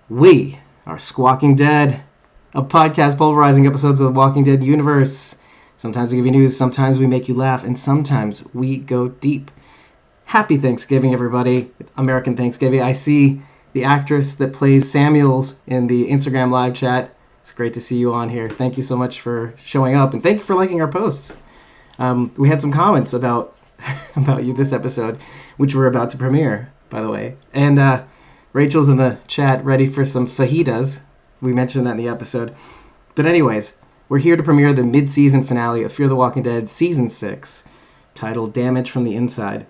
We are Squawking Dead, a podcast pulverizing episodes of the Walking Dead universe. Sometimes we give you news, sometimes we make you laugh, and sometimes we go deep. Happy Thanksgiving, everybody. It's American Thanksgiving. I see the actress that plays Samuels in the Instagram live chat. It's great to see you on here. Thank you so much for showing up, and thank you for liking our posts. We had some comments about you this episode, which we're about to premiere, by the way. And Rachel's in the chat ready for some fajitas. We mentioned that in the episode. But anyways, we're here to premiere the mid-season finale of Fear the Walking Dead Season 6, titled Damage from the Inside.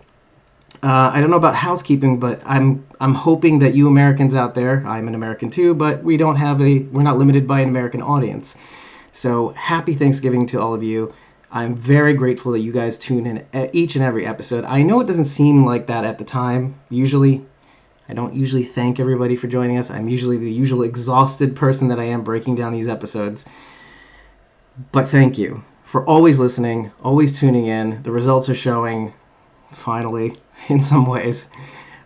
I don't know about housekeeping, but I'm hoping that you Americans out there, I'm an American too, but we're not limited by an American audience. So happy Thanksgiving to all of you. I'm very grateful that you guys tune in each and every episode. I know it doesn't seem like that at the time, usually. I don't usually thank everybody for joining us. I'm usually the usual exhausted person that I am breaking down these episodes. But thank you for always listening, always tuning in. The results are showing, finally, in some ways.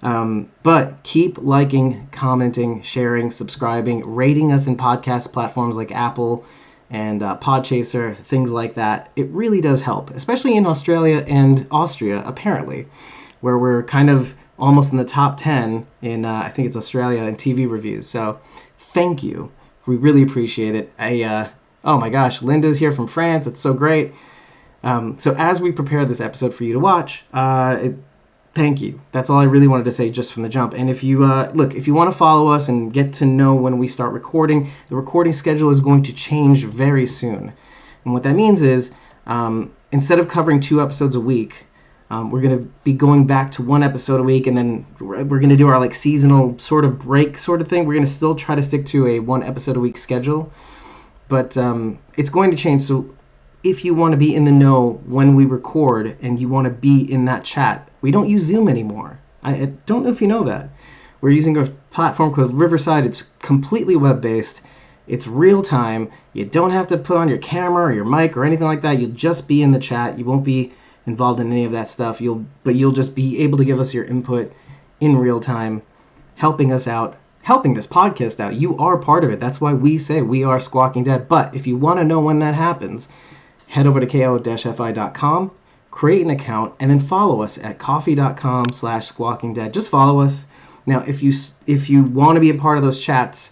But keep liking, commenting, sharing, subscribing, rating us in podcast platforms like Apple and Podchaser, things like that. It really does help, especially in Australia and Austria, apparently, where we're kind of almost in the top 10 in, I think it's Australia, in TV reviews. So thank you. We really appreciate it. Oh my gosh, Linda's here from France. It's so great. So as we prepare this episode for you to watch, thank you. That's all I really wanted to say just from the jump. And if you, if you want to follow us and get to know when we start recording, the recording schedule is going to change very soon. And what that means is, instead of covering 2 episodes a week, we're going to be going back to 1 episode a week, and then we're going to do our seasonal sort of break sort of thing. We're going to still try to stick to a 1 episode a week schedule, but it's going to change. So if you want to be in the know when we record and you want to be in that chat, we don't use Zoom anymore. I don't know if you know that. We're using a platform called Riverside. It's completely web-based. It's real time. You don't have to put on your camera or your mic or anything like that. You'll just be in the chat. You won't be involved in any of that stuff. You'll just be able to give us your input in real time, helping us out, helping this podcast out. You are part of it. That's why we say we are Squawking Dead. But if you want to know when that happens, head over to ko-fi.com, create an account, and then follow us at coffee.com/squawkingdead. Just follow us. Now, if you want to be a part of those chats,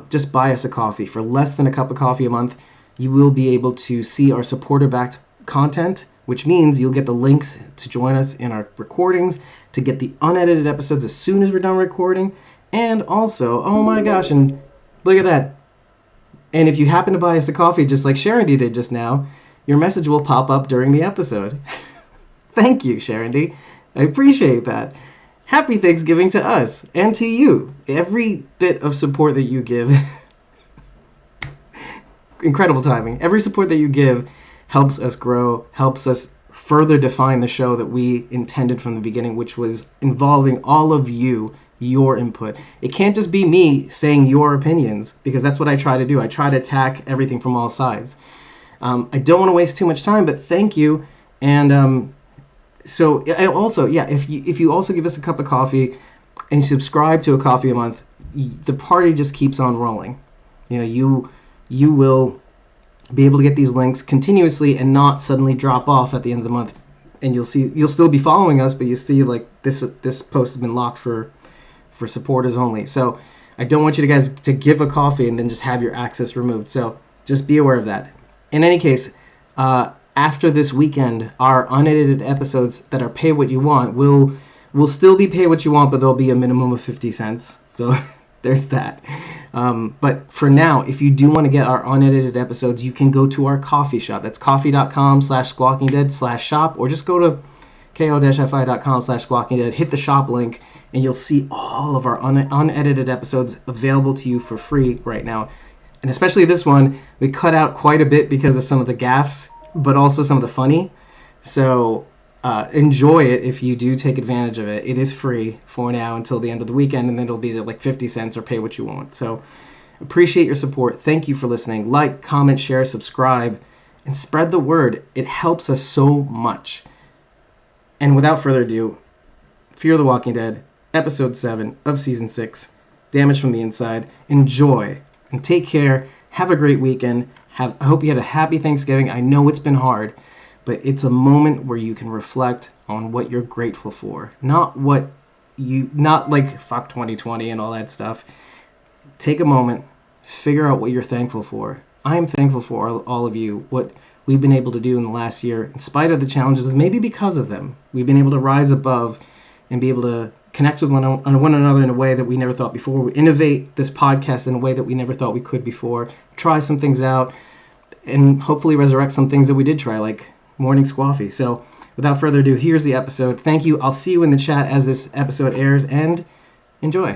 just buy us a coffee. For less than a cup of coffee a month, you will be able to see our supporter-backed content, which means you'll get the links to join us in our recordings, to get the unedited episodes as soon as we're done recording, and also, oh my gosh, and look at that. And if you happen to buy us a coffee just like Sharon D did just now, your message will pop up during the episode. Thank you, Sharon D. I appreciate that. Happy Thanksgiving to us and to you. Every bit of support that you give, incredible timing. Every support that you give helps us grow, helps us further define the show that we intended from the beginning, which was involving all of you, your input. It can't just be me saying your opinions, because that's what I try to do. I try to attack everything from all sides. I don't want to waste too much time, but thank you. And so also, yeah, if you also give us a cup of coffee and subscribe to a coffee a month, the party just keeps on rolling. You will be able to get these links continuously and not suddenly drop off at the end of the month. And you'll still be following us, but you see this post has been locked for supporters only. So I don't want you guys to give a coffee and then just have your access removed. So just be aware of that. In any case, after this weekend, our unedited episodes that are pay what you want will still be pay what you want, but there'll be a minimum of 50 cents. So there's that. But for now, if you do want to get our unedited episodes, you can go to our coffee shop. That's coffee.com/squawkingdead/shop, or just go to ko-fi.com/squawkingdead, hit the shop link, and you'll see all of our unedited episodes available to you for free right now. And especially this one, we cut out quite a bit because of some of the gaffes, but also some of the funny. So enjoy it if you do take advantage of it. It is free for now until the end of the weekend, and then it'll be 50 cents or pay what you want. So appreciate your support. Thank you for listening. Like, comment, share, subscribe, and spread the word. It helps us so much. And without further ado, Fear the Walking Dead, Episode 7 of Season 6, damage from the inside. Enjoy and take care. Have a great weekend. I hope you had a happy Thanksgiving. I know it's been hard, but it's a moment where you can reflect on what you're grateful for. Not like fuck 2020 and all that stuff. Take a moment, figure out what you're thankful for. I am thankful for all of you, what we've been able to do in the last year, in spite of the challenges, maybe because of them. We've been able to rise above and be able to connect with one another in a way that we never thought before. We innovate this podcast in a way that we never thought we could before. Try some things out, and hopefully resurrect some things that we did try, like Morning Squaffy. So without further ado, here's the episode. Thank you. I'll see you in the chat as this episode airs, and enjoy.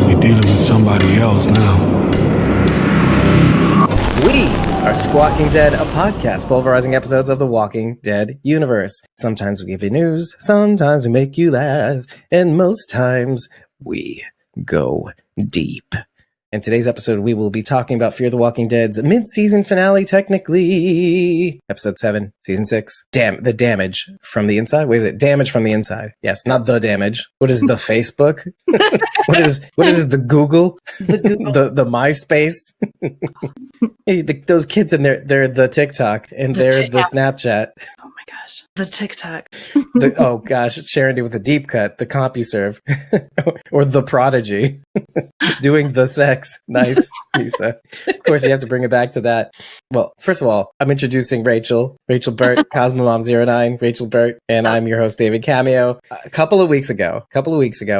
We're dealing with somebody else now. We are Squawking Dead, a podcast pulverizing episodes of the Walking Dead universe. Sometimes we give you news, sometimes we make you laugh, and most times we go deep. In today's episode, we will be talking about Fear the Walking Dead's mid-season finale, technically. Episode 7, Season 6. The damage from the inside? What is it? Damage from the inside. Yes, not the damage. What is the Facebook? What is the Google? The MySpace? Hey, those kids in there, they're the TikTok, and they're the Snapchat. Oh my gosh. The TikTok. Oh gosh, Sharon did with the deep cut, the CompuServe, or the Prodigy, doing the sex. Nice, Lisa. Of course, you have to bring it back to that. Well, first of all, I'm introducing Rachael Burt, CosmoMom09, Rachael Burt, and I'm your host, David Cameo. A couple of weeks ago,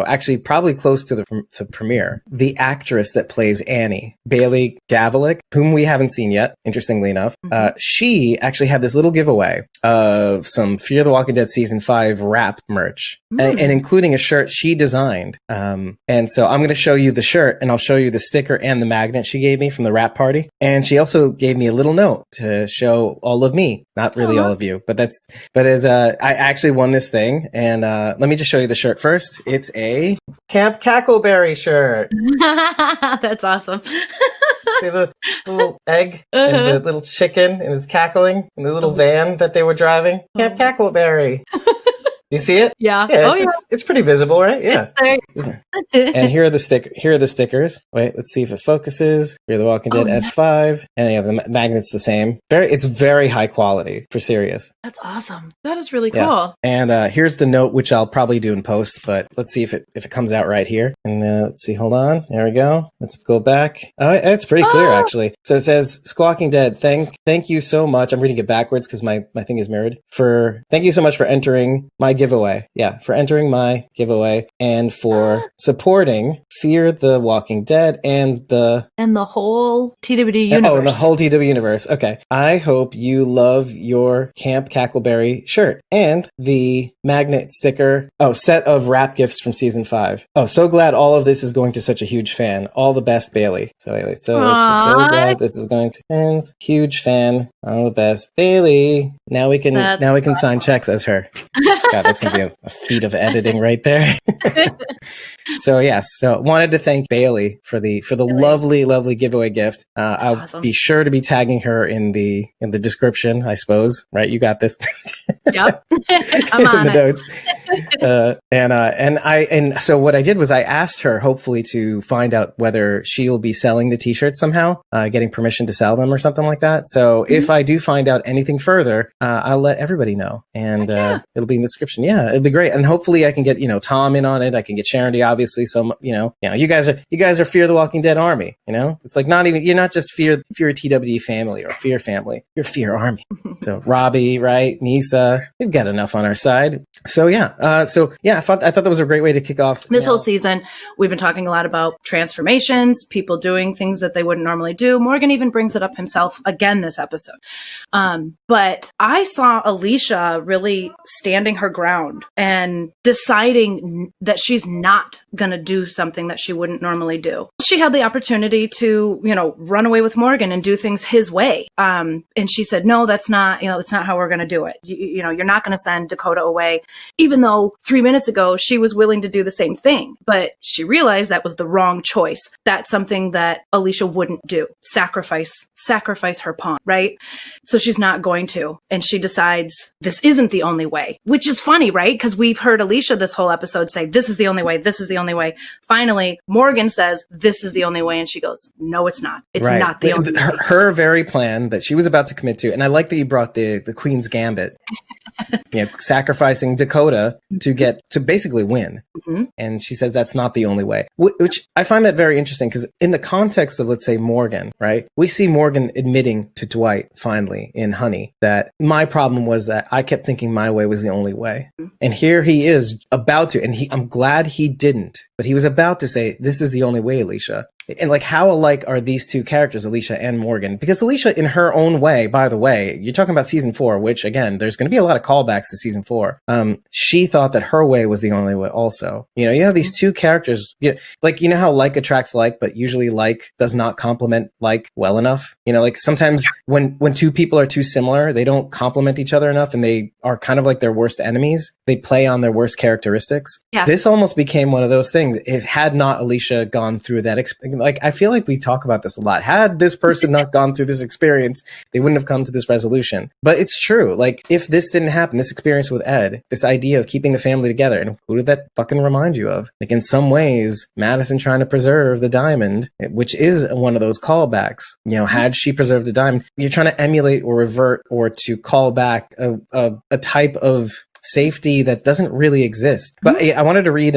actually probably close to the premiere, the actress that plays Annie, Bailey Gavilic, whom we haven't seen yet, interestingly enough, she actually had this little giveaway of some Fear the Walking Dead Season 5 wrap merch, and including a shirt she designed. And so I'm going to show you the shirt, and I'll show you the sticker and the magnet she gave me from the wrap party. And she also gave me a little note to show all of me, not really all of you, but I actually won this thing. And let me just show you the shirt first. It's a Camp Cackleberry shirt. That's awesome. See the little egg and the little chicken and it's cackling and the little van that they were driving. Camp Cackleberry. You see it? Yeah. It's pretty visible, right? Yeah. And here are the stickers. Wait, let's see if it focuses. Fear the Walking Dead S5, and yeah, the magnet's the same. It's very high quality, for serious. That's awesome. That is really cool. Yeah. And here's the note, which I'll probably do in post, but let's see if it comes out right here. And let's see. Hold on. There we go. Let's go back. Oh, it's pretty clear actually. So it says, "Squawking Dead, thank you so much." I'm reading it backwards because my thing is mirrored. Thank you so much for entering my giveaway. Yeah, for entering my giveaway and for supporting Fear the Walking Dead and the whole TWD universe. Oh, and the whole TW universe. Okay. I hope you love your Camp Cackleberry shirt and the magnet sticker. Oh, set of wrap gifts from Season 5. Oh, so glad all of this is going to such a huge fan. All the best, Bailey. So anyway, so glad this is going to fans. Huge fan. All the best, Bailey. Now we can sign checks as her. God, that's gonna be a feat of editing right there. So yes, wanted to thank Bailey for the lovely giveaway gift. I'll awesome. Be sure to be tagging her in the description, I suppose. Right, you got this. Yep, I'm on the notes. And so what I did was I asked her, hopefully, to find out whether she'll be selling the t-shirts somehow, getting permission to sell them or something like that. So if I do find out anything further, I'll let everybody know, and it'll be in the description. Yeah, it'll be great, and hopefully I can get Tom in on it. I can get Sharon, obviously. So you guys are Fear the Walking Dead army. It's like you're not just Fear a TWD family or Fear family. You're Fear army. So Robbie, right, Nisa, we've got enough on our side. So I thought that was a great way to kick off this whole season. We've been talking a lot about transformations, people doing things that they wouldn't normally do. Morgan even brings it up himself again this episode. But I saw Alicia really standing her ground and deciding that she's not going to do something something that she wouldn't normally do. She had the opportunity to, run away with Morgan and do things his way. And she said, no, that's not how we're going to do it. You're not going to send Dakota away, even though 3 minutes ago she was willing to do the same thing. But she realized that was the wrong choice. That's something that Alicia wouldn't do. Sacrifice her pawn, right? So she's not going to. And she decides this isn't the only way, which is funny, right? Because we've heard Alicia this whole episode say, this is the only way. This is the only way. Finally, Morgan says, this is the only way. And she goes, no, it's not. It's not the only way. Her very plan that she was about to commit to. And I like that you brought the Queen's Gambit. Sacrificing Dakota to basically win. Mm-hmm. And she says that's not the only way, which I find that very interesting because in the context of, let's say, Morgan, right? We see Morgan admitting to Dwight finally in Honey that my problem was that I kept thinking my way was the only way. Mm-hmm. And here he is about to, and I'm glad he didn't, but he was about to say, this is the only way, Alicia. And like, how alike are these two characters, Alicia and Morgan? Because Alicia, in her own way, by the way, you're talking about season 4, which again, there's going to be a lot of callbacks to season 4. She thought that her way was the only way also. You have these two characters, how like attracts like, but usually like does not complement like well enough. Like sometimes when two people are too similar, they don't complement each other enough and they are kind of like their worst enemies. They play on their worst characteristics. Yeah. This almost became one of those things. It had not Alicia gone through that I feel like we talk about this a lot. Had this person not gone through this experience, they wouldn't have come to this resolution. But it's true. Like, if this didn't happen, this experience with Ed, this idea of keeping the family together, and who did that fucking remind you of? Like, in some ways, Madison trying to preserve the diamond, which is one of those callbacks. Had she preserved the diamond, you're trying to emulate or revert or to call back a type of safety that doesn't really exist. But I wanted to read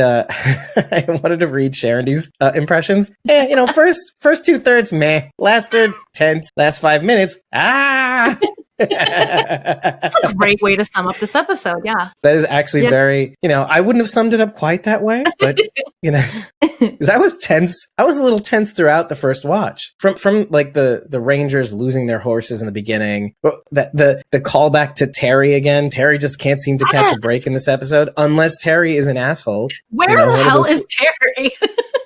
Sharondy's impressions. First 2/3 meh, last third tense, last 5 minutes That's a great way to sum up this episode. Yeah, that is actually very, I wouldn't have summed it up quite that way, but because I was tense. I was a little tense throughout the first watch from like the Rangers losing their horses in the beginning. The callback to Terry again. Terry just can't seem to catch a break in this episode unless Terry is an asshole. Where the hell is Terry?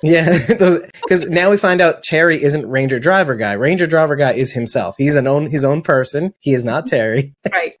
Yeah, because now we find out Terry isn't Ranger Driver Guy. Ranger Driver Guy is himself. He's his own person. He is not Terry. Right.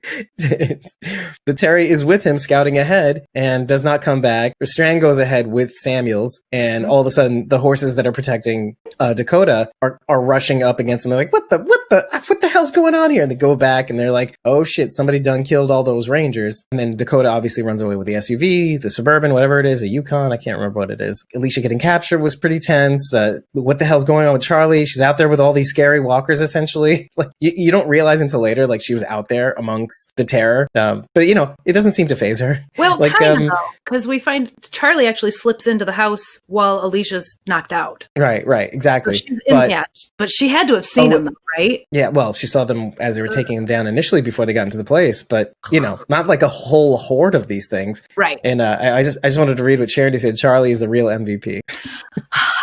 But Terry is with him scouting ahead and does not come back. Strand goes ahead with Samuels, and all of a sudden the horses that are protecting Dakota are rushing up against him. They're like, what the hell's going on here? And they go back and they're like, oh shit, somebody done killed all those Rangers. And then Dakota obviously runs away with the SUV, the Suburban, whatever it is, a Yukon. I can't remember what it is. Alicia getting captured was pretty tense. What the hell's going on with Charlie? She's out there with all these scary walkers, essentially. Like you don't realize until later, like she was out there amongst the terror. But it doesn't seem to faze her. Well, like, kind of though, because we find Charlie actually slips into the house while Alicia's knocked out. Right, exactly. So but she had to have seen him, though, right? Yeah, well, she saw them as they were taking him down initially before they got into the place, but not like a whole horde of these things. Right. And I just wanted to read what Charity said. Charlie is the real MVP.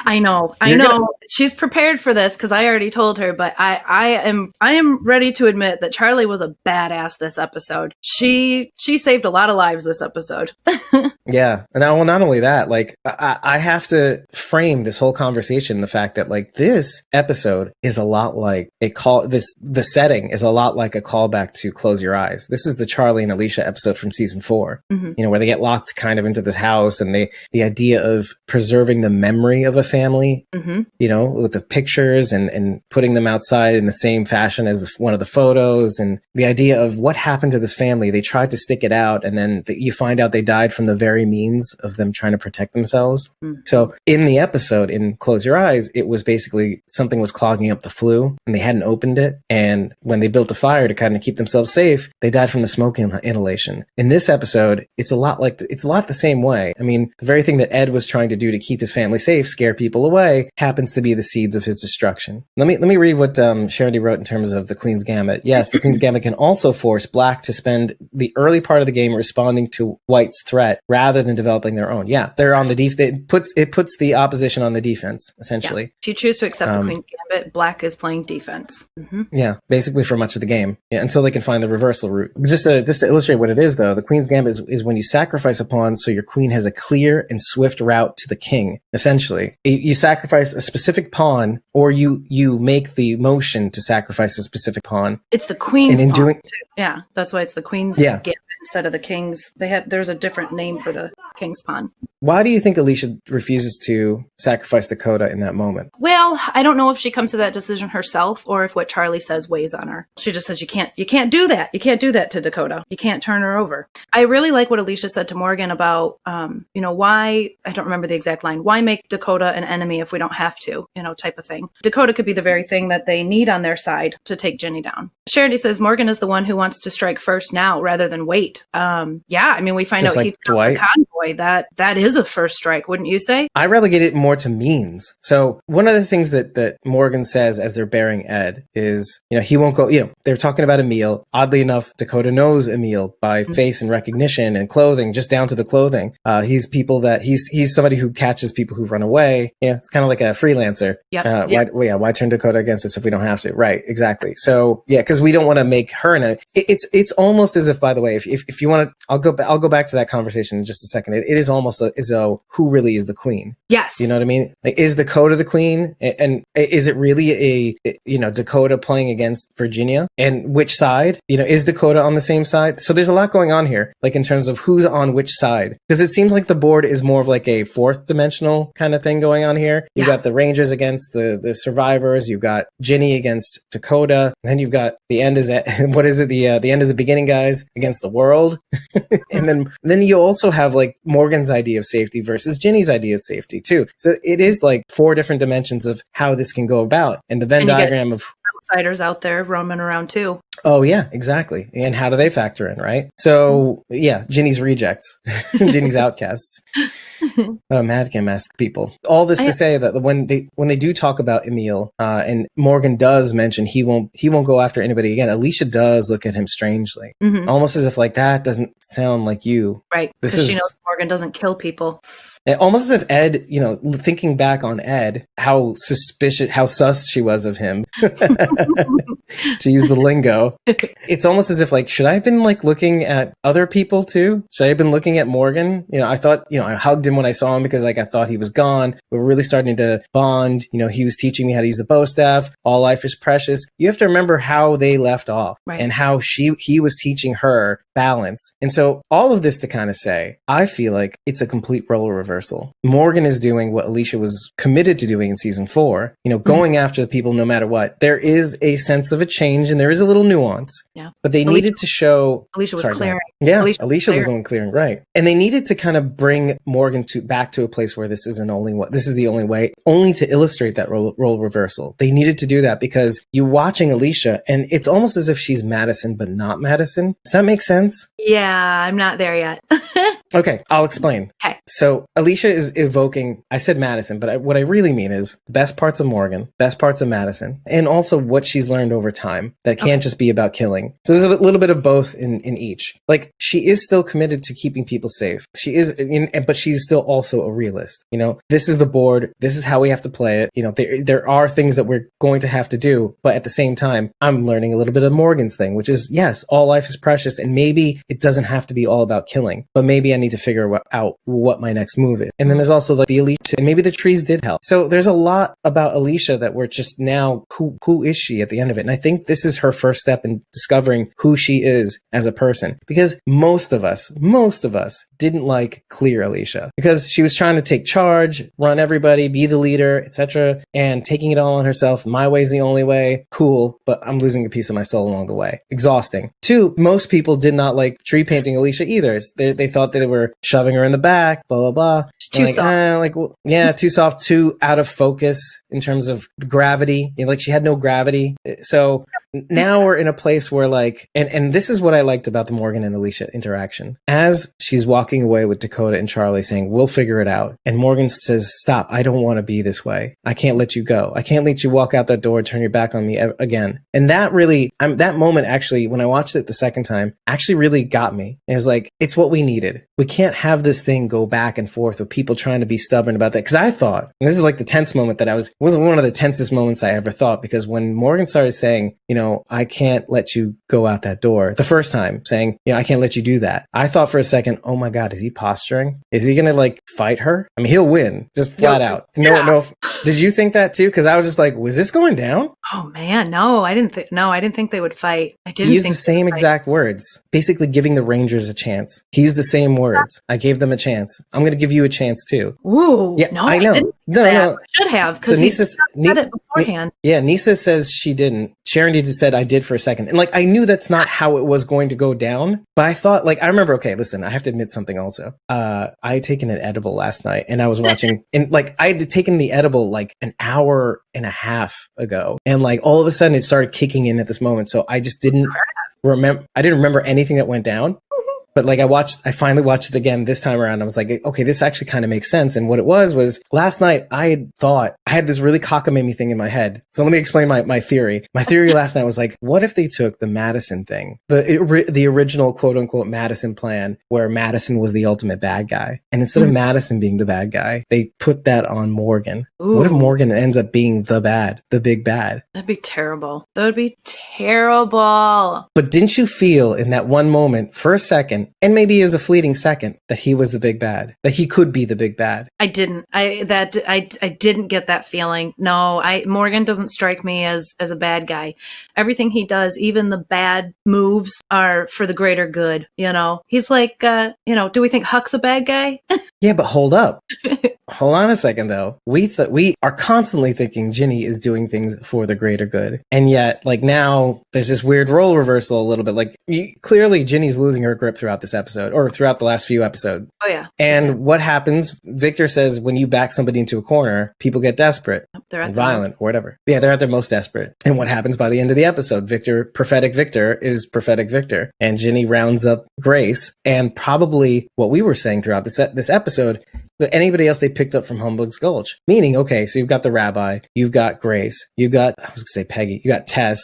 I know. She's prepared for this because I already told her, but I am ready to admit that Charlie was a badass this episode. She saved a lot of lives this episode. Yeah. And not only that, like I have to frame this whole conversation the fact that like this episode is a lot like the setting is a lot like a callback to Close Your Eyes. This is the Charlie and Alicia episode from season 4, where they get locked kind of into this house, and the idea of preserving the memory of a family, with the pictures and putting them outside in the same fashion as one of the photos, and the idea of what happened to this family. They tried to stick it out, and then you find out they died from the very means of them trying to protect themselves. So in the episode, in Close Your Eyes, it was basically something was clogging up the flue, and they hadn't opened it, and when they built a fire to kind of keep themselves safe, they died from the smoke inhalation. In this episode, it's a lot the same way. I mean, the very thing that Ed was trying to do to keep his family safe, scare people away happens to be the seeds of his destruction. Let me read what Charity wrote in terms of the Queen's Gambit. Yes, the Queen's Gambit can also force Black to spend the early part of the game responding to White's threat rather than developing their own. Yeah, they're on the it puts the opposition on the defense, essentially. Yeah. If you choose to accept the Queen's Gambit, Black is playing defense. Mm-hmm. Yeah, basically for much of the game, until they can find the reversal route. Just to illustrate what it is, though, the Queen's Gambit is when you sacrifice a pawn so your queen has a clear and swift route to the king, essentially. You sacrifice a specific pawn, or you make the motion to sacrifice a specific pawn. It's the Queen's pawn, too. Yeah, that's why it's the Queen's Gambit instead of the King's. There's a different name for the King's pawn. Why do you think Alicia refuses to sacrifice Dakota in that moment? Well, I don't know if she comes to that decision herself or if what Charlie says weighs on her. She just says, you can't do that. You can't do that to Dakota. You can't turn her over. I really like what Alicia said to Morgan about, why, I don't remember the exact line, why make Dakota an enemy if we don't have to, type of thing. Dakota could be the very thing that they need on their side to take Ginny down. Charity says Morgan is the one who wants to strike first now rather than wait. We find just out like he took the convoy. That is a first strike, wouldn't you say? I relegate it more to means. So one of the things that Morgan says as they're bearing Ed is, he won't go, they're talking about Emil. Oddly enough, Dakota knows Emil by face and recognition and clothing, just down to the clothing. He's somebody who catches people who run away. Yeah, it's kind of like a freelancer. Yep. Why turn Dakota against us if we don't have to? Right, exactly. So yeah, because we don't want to make her an enemy. It's almost as if, by the way, if you want to, I'll go back to that conversation in just a second. It is almost as though who really is the queen? Yes. You know what I mean? Like, is Dakota the queen? And is it really Dakota playing against Virginia? And which side? Is Dakota on the same side? So there's a lot going on here, like in terms of who's on which side. Because it seems like the board is more of like a fourth dimensional kind of thing going on here. You've got the Rangers against the survivors. You've got Ginny against Dakota. And then you've got the end is what is it? The end is the beginning guys against the world. And then you also have like Morgan's idea of safety versus Ginny's idea of safety too. So it is like four different dimensions of how this can go about. And the Venn diagram of outsiders out there roaming around too. Oh yeah, exactly. And how do they factor in, right? So yeah, Ginny's rejects, Ginny's outcasts, Madcam-esque people. All this to say that when they do talk about Emil, and Morgan does mention he won't go after anybody again, Alicia does look at him strangely, almost as if like that doesn't sound like you, right? Because she knows Morgan doesn't kill people. Almost as if Ed, thinking back on Ed, how sus she was of him, to use the lingo. It's almost as if like, should I have been like looking at other people too? Should I have been looking at Morgan? I thought, I hugged him when I saw him because like I thought he was gone. We were really starting to bond. He was teaching me how to use the bow staff. All life is precious. You have to remember how they left off, right? And how he was teaching her balance. And so all of this to kind of say, I feel like it's a complete role reversal. Morgan is doing what Alicia was committed to doing in season 4, going after the people no matter what. There is a sense of a change and there is a little nuance. Yeah. But they needed to show Alicia was clearing. Yeah, Alicia was the one clearing, right. And they needed to kind of bring Morgan back to a place where this is the only way, only to illustrate that role reversal. They needed to do that because you're watching Alicia and it's almost as if she's Madison but not Madison. Does that make sense? Yeah, I'm not there yet. Okay, I'll explain. Okay. So Alicia is evoking, I said Madison, but what I really mean is the best parts of Morgan, best parts of Madison, and also what she's learned over time that can't just be about killing. So there's a little bit of both in each. Like, she is still committed to keeping people safe. She is, but she's still also a realist. This is the board. This is how we have to play it. There are things that we're going to have to do, but at the same time, I'm learning a little bit of Morgan's thing, which is, yes, all life is precious, and maybe it doesn't have to be all about killing, but maybe I need to figure out what my next move is. And then there's also like the elite, and maybe the trees did help. So there's a lot about Alicia that we're just now, who is she at the end of it? And I think this is her first step in discovering who she is as a person, because most of us didn't like clear Alicia because she was trying to take charge, run everybody, be the leader, etc., and taking it all on herself. My way's the only way. Cool, but I'm losing a piece of my soul along the way. Exhausting. 2, most people did not like tree painting Alicia either. They thought they were shoving her in the back, blah blah blah. Too soft. Too soft, too out of focus in terms of gravity. Like she had no gravity. So now we're in a place where like, and this is what I liked about the Morgan and Alicia interaction. As she's walking away with Dakota and Charlie saying, we'll figure it out. And Morgan says, stop, I don't want to be this way. I can't let you go. I can't let you walk out that door and turn your back on me again. And that really, that moment actually, when I watched it the second time, actually really got me. It was like, it's what we needed. We can't have this thing go back and forth with people trying to be stubborn about that. Because I thought, and this is like the tense moment that wasn't one of the tensest moments I ever thought, because when Morgan started saying, you know, I can't let you go out that door, the first time saying, I can't let you do that, I thought for a second, oh my God, is he posturing? Is he going to like fight her? I mean, he'll win, just flat out. No. Did you think that too? Because I was just like, was this going down? Oh man, no, I didn't think they would fight. He used the same exact words, basically giving the Rangers a chance. He used the same words. I gave them a chance. I'm going to give you a chance too. Ooh, yeah, no, I know. No. I should have, because he said it beforehand. Nisa says she didn't. Sharon said I did for a second. And like, I knew that's not how it was going to go down, but I thought, like, I remember, okay, listen, I have to admit something also. I had taken an edible last night and I was watching, and like, I had taken the edible like an hour and a half ago. And like, all of a sudden it started kicking in at this moment. So I just didn't remember anything that went down. But like I finally watched it again this time around. I was like, okay, this actually kind of makes sense. And what it was last night I had thought, I had this really cockamamie thing in my head. So let me explain my theory. My theory last night was like, what if they took the Madison thing, the original quote unquote Madison plan, where Madison was the ultimate bad guy. And instead of Madison being the bad guy, they put that on Morgan. Ooh. What if Morgan ends up being the big bad? That'd be terrible. That would be terrible. But didn't you feel in that one moment for a second, and maybe it was a fleeting second, that he was the big bad, that he could be the big bad? I didn't. I didn't get that feeling. No, Morgan doesn't strike me as a bad guy. Everything he does, even the bad moves, are for the greater good. You know, he's like, do we think Huck's a bad guy? Yeah, but hold up. Hold on a second, though. We are constantly thinking Ginny is doing things for the greater good. And yet, like, now there's this weird role reversal a little bit. Like, clearly Ginny's losing her grip throughout this episode, or throughout the last few episodes. Oh, yeah. And what happens? Victor says when you back somebody into a corner, people get desperate and violent or whatever. Yeah, they're at their most desperate. And what happens by the end of the episode? Prophetic Victor is prophetic Victor. And Ginny rounds up Grace. And probably what we were saying throughout this episode, but anybody else they picked up from Humbug's Gulch. Meaning, okay, so you've got the rabbi, you've got Grace, you've got, I was going to say Peggy, you got Tess,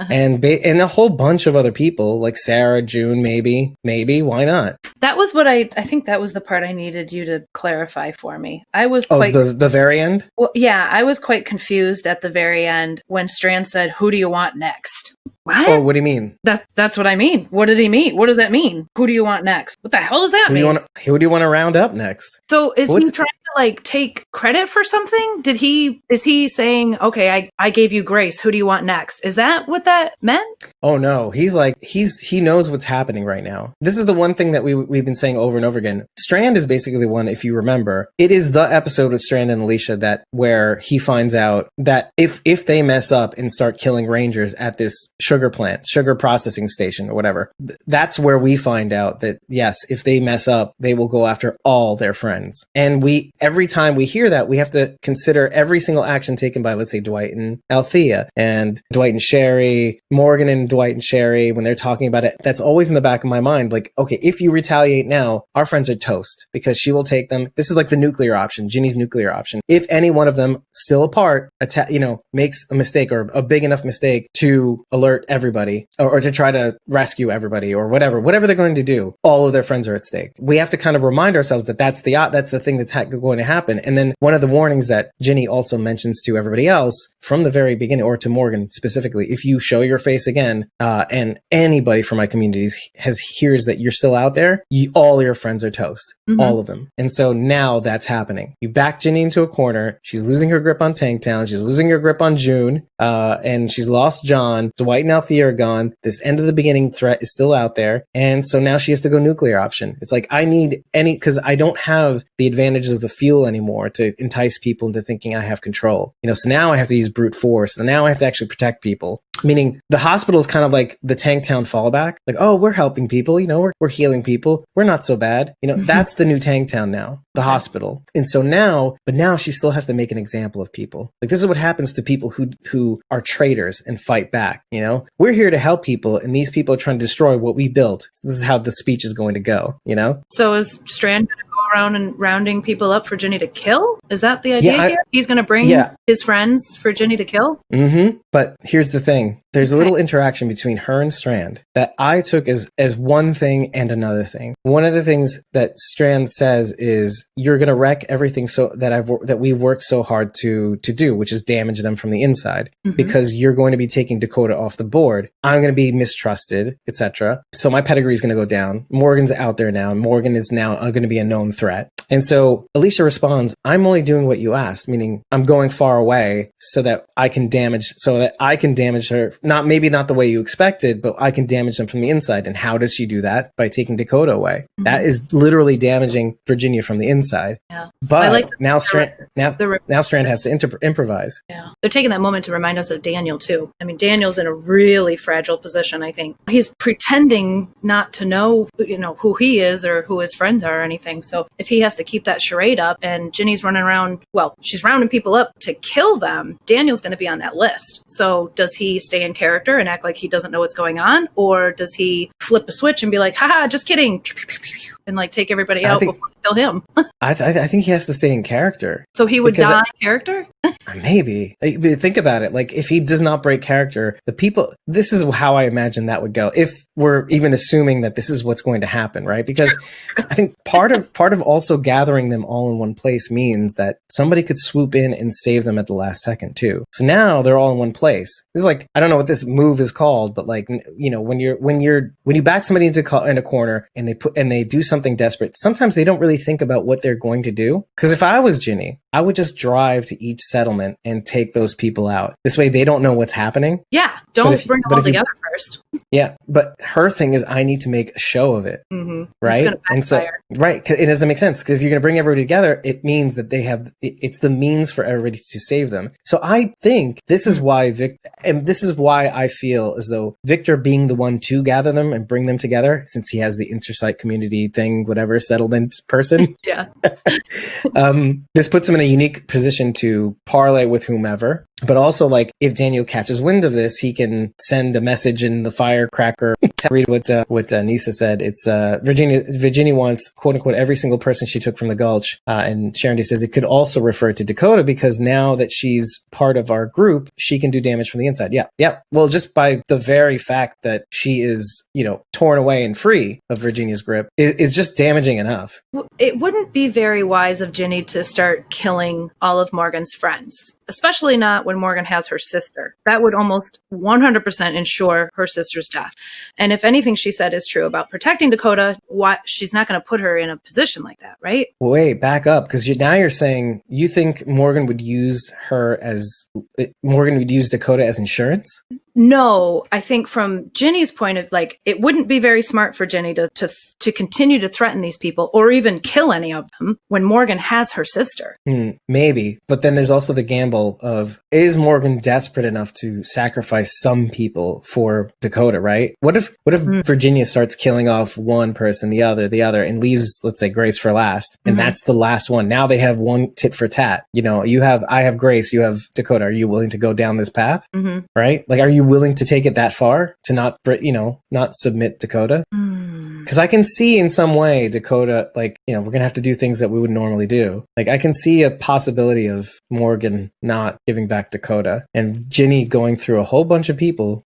and a whole bunch of other people, like Sarah, June, maybe, why not? That was what I think that was the part I needed you to clarify for me. I was quite... the very end? Well, yeah, I was quite confused at the very end when Strand said, who do you want next? What? Oh, what do you mean? That's what I mean. What did he mean? What does that mean? Who do you want next? What the hell does that mean? Who do you want to round up next? So is he trying to like take credit for something? Is he saying, okay, I gave you Grace. Who do you want next? Is that what that meant? Oh no, he knows what's happening right now. This is the one thing that we've been saying over and over again. Strand is basically the one, if you remember, it is the episode with Strand and Alicia where he finds out that if they mess up and start killing Rangers at this sugar processing station or whatever, that's where we find out that yes, if they mess up, they will go after all their friends. And every time we hear that, we have to consider every single action taken by, let's say, Dwight and Althea, and Dwight and Sherry, Morgan and Dwight and Sherry, when they're talking about it. That's always in the back of my mind. Like, okay, if you retaliate now, our friends are toast because she will take them. This is like the nuclear option, Ginny's nuclear option. If any one of them still apart, makes a mistake or a big enough mistake to alert everybody or to try to rescue everybody or whatever they're going to do, all of their friends are at stake. We have to kind of remind ourselves that that's the thing that's going to happen. And then one of the warnings that Ginny also mentions to everybody else from the very beginning, or to Morgan specifically, if you show your face again, and anybody from my communities hears that you're still out there, all your friends are toast. Mm-hmm. All of them. And so now that's happening. You back Ginny into a corner. She's losing her grip on Tanktown. She's losing her grip on June. And she's lost John. Dwight and Althea are gone. This end of the beginning threat is still out there. And so now she has to go nuclear option. It's like, I need because I don't have the advantages of the fuel anymore to entice people into thinking I have control. So now I have to use brute force. And now I have to actually protect people. Meaning the hospital is kind of like the tank town fallback. Like, oh, we're helping people. We're healing people. We're not so bad. That's the new tank town now, the hospital. And so now she still has to make an example of people. Like, this is what happens to people who are traitors and fight back. We're here to help people, and these people are trying to destroy what we built. So this is how the speech is going to go. So is Strand going to go around and rounding people up for Ginny to kill? Is that the idea here? He's going to bring his friends for Ginny to kill? Mm-hmm. But here's the thing. There's a little interaction between her and Strand that I took as one thing and another thing. One of the things that Strand says is, you're going to wreck everything that we've worked so hard to do, which is damage them from the inside, because you're going to be taking Dakota off the board. I'm going to be mistrusted, etc. So my pedigree is going to go down. Morgan's out there now. Morgan is now going to be a known threat. And so Alicia responds, I'm only doing what you asked, meaning I'm going far away so that I can damage her. Maybe not the way you expected, but I can damage them from the inside. And how does she do that? By taking Dakota away. That is literally damaging Virginia from the inside. Yeah. But now Strand has to improvise. Yeah. They're taking that moment to remind us of Daniel too. I mean, Daniel's in a really fragile position, I think. He's pretending not to know, who he is or who his friends are or anything. So if he has to keep that charade up and Ginny's running around, she's rounding people up to kill them, Daniel's going to be on that list. So does he stay in character and act like he doesn't know what's going on? Or does he flip a switch and be like, haha, just kidding, and take everybody out before they kill him? I think he has to stay in character. So he would die in character? Maybe. Think about it. Like, if he does not break character, this is how I imagine that would go. If we're even assuming that this is what's going to happen, right? Because I think part of also gathering them all in one place means that somebody could swoop in and save them at the last second too. So now they're all in one place. This is like, I don't know what this move is called, but when you back somebody in a corner and they do something desperate, sometimes they don't really think about what they're going to do. Because if I was Ginny, I would just drive to each settlement and take those people out. This way they don't know what's happening. Yeah, don't bring them all together first. Yeah, but her thing is, I need to make a show of it, right? And so, right, it doesn't make sense, because if you're going to bring everybody together, it means that it's the means for everybody to save them. So I think this is why this is why I feel as though Victor being the one to gather them and bring them together, since he has the intersite community thing, whatever, settlement person. Yeah. This puts him in a unique position to parlay with whomever. But also, if Daniel catches wind of this, he can send a message in the firecracker. Read what Nisa said. It's Virginia wants, quote unquote, every single person she took from the Gulch. And Sharon D says it could also refer to Dakota, because now that she's part of our group, she can do damage from the inside. Yeah. Well, just by the very fact that she is, torn away and free of Virginia's grip is just damaging enough. It wouldn't be very wise of Ginny to start killing all of Morgan's friends, especially not when Morgan has her sister. That would almost 100% ensure her sister's death. And if anything she said is true about protecting Dakota, she's not going to put her in a position like that, right? Wait, back up, because now you're saying you think Morgan would use Dakota as insurance? No, I think from Ginny's point of it wouldn't be very smart for Ginny to continue to threaten these people or even kill any of them when Morgan has her sister. Maybe, but then there's also the gamble of, is Morgan desperate enough to sacrifice some people for Dakota, right? What if Virginia starts killing off one person, the other, and leaves, let's say, Grace for last, and that's the last one. Now they have one tit for tat. I have Grace, you have Dakota. Are you willing to go down this path? Right? Are you willing to take it that far to not submit Dakota? Because I can see in some way Dakota, we're going to have to do things that we would normally do. I can see a possibility of Morgan not giving back Dakota and Ginny going through a whole bunch of people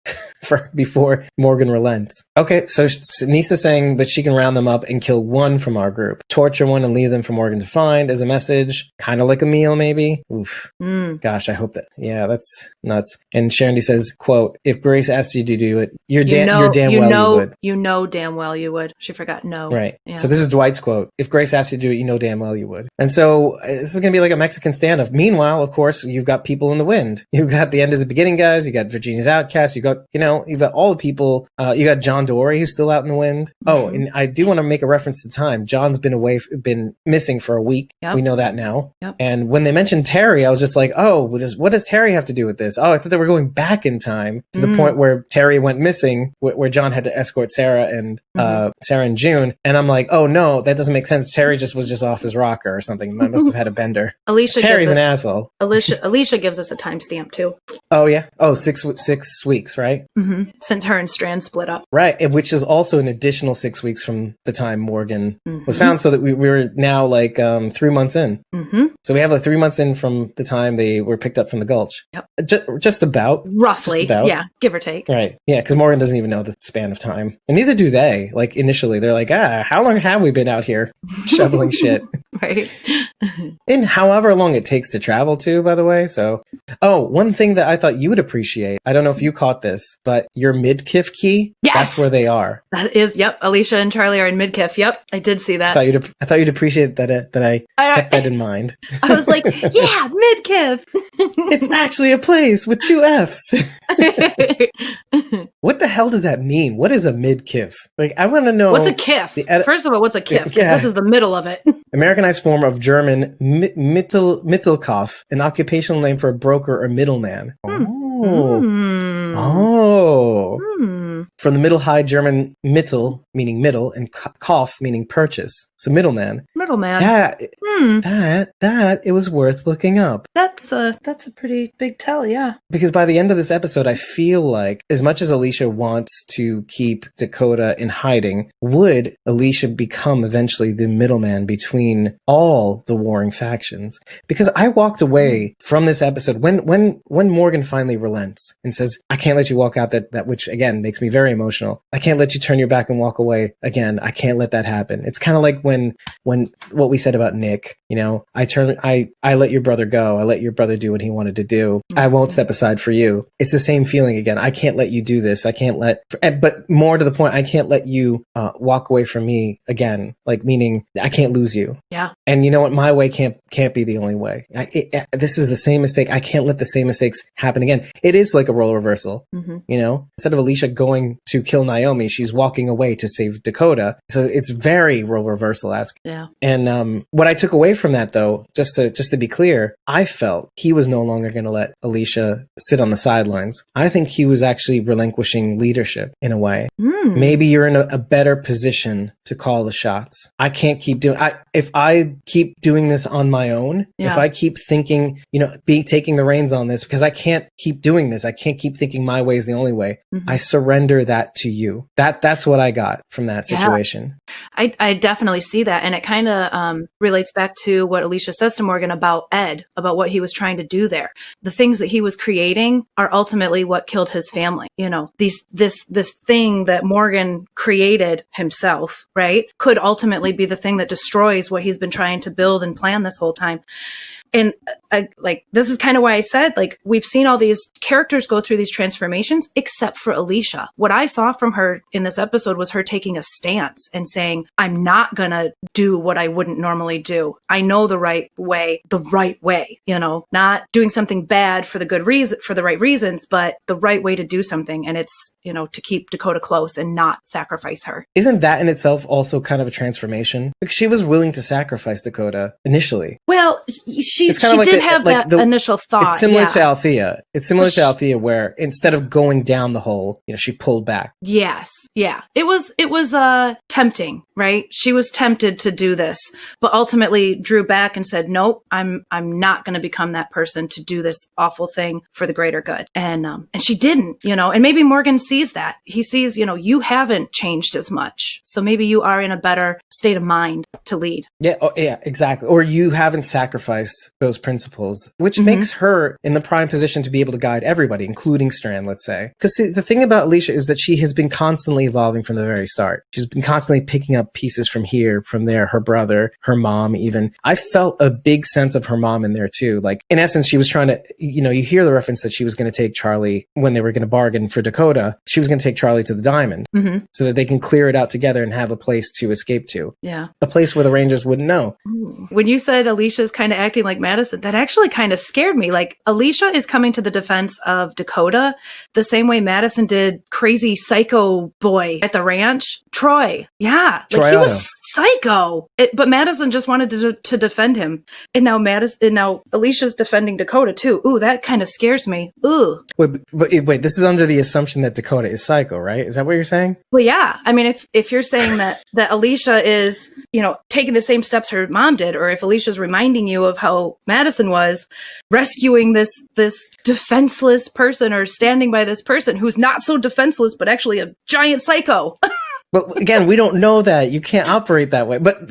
before Morgan relents. Okay, so Nisa's saying that she can round them up and kill one from our group, torture one and leave them for Morgan to find as a message, kind of like a meal maybe. Oof. Gosh, I hope that. Yeah, that's nuts. And Sharon D says, quote, if Grace asks you to do it, you're damn well you would. You know damn well you would. She forgot no. Right. Yeah. So this is Dwight's quote. If Grace asks you to do it, you know damn well you would. And so this is going to be like a Mexican standoff. Meanwhile, of course, you've got people in the wind. You've got the end is the beginning guys. You got Virginia's outcasts. You got, you've got all the people. You got John Dory, who's still out in the wind. Oh, and I do want to make a reference to time. John's been missing for a week. Yep. We know that now. Yep. And when they mentioned Terry, I was just like, oh, what does Terry have to do with this? Oh, I thought they were going back in time to the point where Terry went missing, where John had to escort Sarah and June. And I'm like, oh no, that doesn't make sense. Terry was just off his rocker or something. I must have had a bender. Terry's an asshole. Alicia gives us a timestamp too. Oh yeah. Oh, 6 weeks, right? Mm-hmm. Since her and Strand split up. Right, which is also an additional 6 weeks from the time Morgan was found, so that we were now like 3 months in. Mm-hmm. So we have like 3 months in from the time they were picked up from the Gulch. Yep. Just about. Roughly. Just about. Yeah, give or take. Right. Yeah, because Morgan doesn't even know the span of time. And neither do they. Like initially, they're like, how long have we been out here shoveling shit? Right. And however long it takes to travel to, by the way. So, one thing that I thought you would appreciate, I don't know if you caught this, but your mid-kiff key, yes! That's where they are. That is, yep. Alicia and Charlie are in mid-kiff. Yep, I did see that. I thought you'd appreciate that I kept that in mind. I was like, yeah, mid-kiff. It's actually a place with 2 Fs. What the hell does that mean? What is a mid-kiff? Like, I want to know. What's a kiff? First of all, what's a kiff? Because this is the middle of it. Americanized form of German Mittelkauf, an occupational name for a broker or middleman. From the Middle High German Mittel, meaning middle, and Kauf, meaning purchase. So middleman. Middleman. That it was worth looking up. That's a pretty big tell, yeah. Because by the end of this episode, I feel like as much as Alicia wants to keep Dakota in hiding, would Alicia become eventually the middleman between all the warring factions? Because I walked away from this episode when Morgan finally relents and says, I can't let you walk out that which again makes me very emotional. I can't let you turn your back and walk away again. I can't let that happen. It's kind of like when what we said about Nick, I let your brother go. I let your brother do what he wanted to do. I won't step aside for you. It's the same feeling again. I can't let you do this. I can't let, but more to the point, I can't let you walk away from me again. Like meaning I can't lose you. Yeah. And you know what? My way can't be the only way. This is the same mistake. I can't let the same mistakes happen again. It is like a role reversal. Instead of Alicia going to kill Naomi, she's walking away to save Dakota. So it's very role reversal-esque. Yeah. And what I took away from that, though, just to be clear, I felt he was no longer going to let Alicia sit on the sidelines. I think he was actually relinquishing leadership in a way. Maybe you're in a better position to call the shots. I can't keep doing. If I keep doing this on my own, if I keep thinking, taking the reins on this, because I can't keep doing this. I can't keep thinking my way is the only way. I surrender that to you. That's what I got from that situation. I definitely see that. And it kind of relates back to what Alicia says to Morgan about Ed, about what he was trying to do there. The things that he was creating are ultimately what killed his family. This thing that Morgan created himself, right, could ultimately be the thing that destroys what he's been trying to build and plan this whole time. And this is kind of why I said, we've seen all these characters go through these transformations, except for Alicia. What I saw from her in this episode was her taking a stance and saying, I'm not going to do what I wouldn't normally do. I know the right way, not doing something bad for the good reason, for the right reasons, but the right way to do something. And it's, to keep Dakota close and not sacrifice her. Isn't that in itself also kind of a transformation? Because she was willing to sacrifice Dakota initially. Well, she did have that initial thought. It's similar to Althea. It's similar to Althea, where instead of going down the hole, she pulled back. Yes. Yeah. It was tempting, right? She was tempted to do this, but ultimately drew back and said, nope, I'm not going to become that person to do this awful thing for the greater good. And she didn't, and maybe Morgan sees that. He sees, you haven't changed as much. So maybe you are in a better state of mind to lead. Yeah. Oh, yeah, exactly. Or you haven't sacrificed those principles, which makes her in the prime position to be able to guide everybody, including Strand, let's say. Because the thing about Alicia is that she has been constantly evolving from the very start. She's been constantly constantly picking up pieces from here, from there, her brother, her mom, even. I felt a big sense of her mom in there too. Like, in essence, she was trying to, you hear the reference that she was going to take Charlie when they were going to bargain for Dakota. She was going to take Charlie to the Diamond so that they can clear it out together and have a place to escape to. Yeah. A place where the Rangers wouldn't know. When you said Alicia's kind of acting like Madison, that actually kind of scared me. Like, Alicia is coming to the defense of Dakota the same way Madison did crazy psycho boy at the ranch. Troy. Yeah. Like, Troy he Otto. was psycho. But Madison just wanted to defend him. And now Alicia's defending Dakota too. Ooh, that kind of scares me. Ooh. Wait, this is under the assumption that Dakota is psycho, right? Is that what you're saying? Well, yeah. I mean, if you're saying that Alicia is, taking the same steps her mom did, or if Alicia's reminding you of how Madison was rescuing this defenseless person, or standing by this person who's not so defenseless, but actually a giant psycho. But again, we don't know that. You can't operate that way. But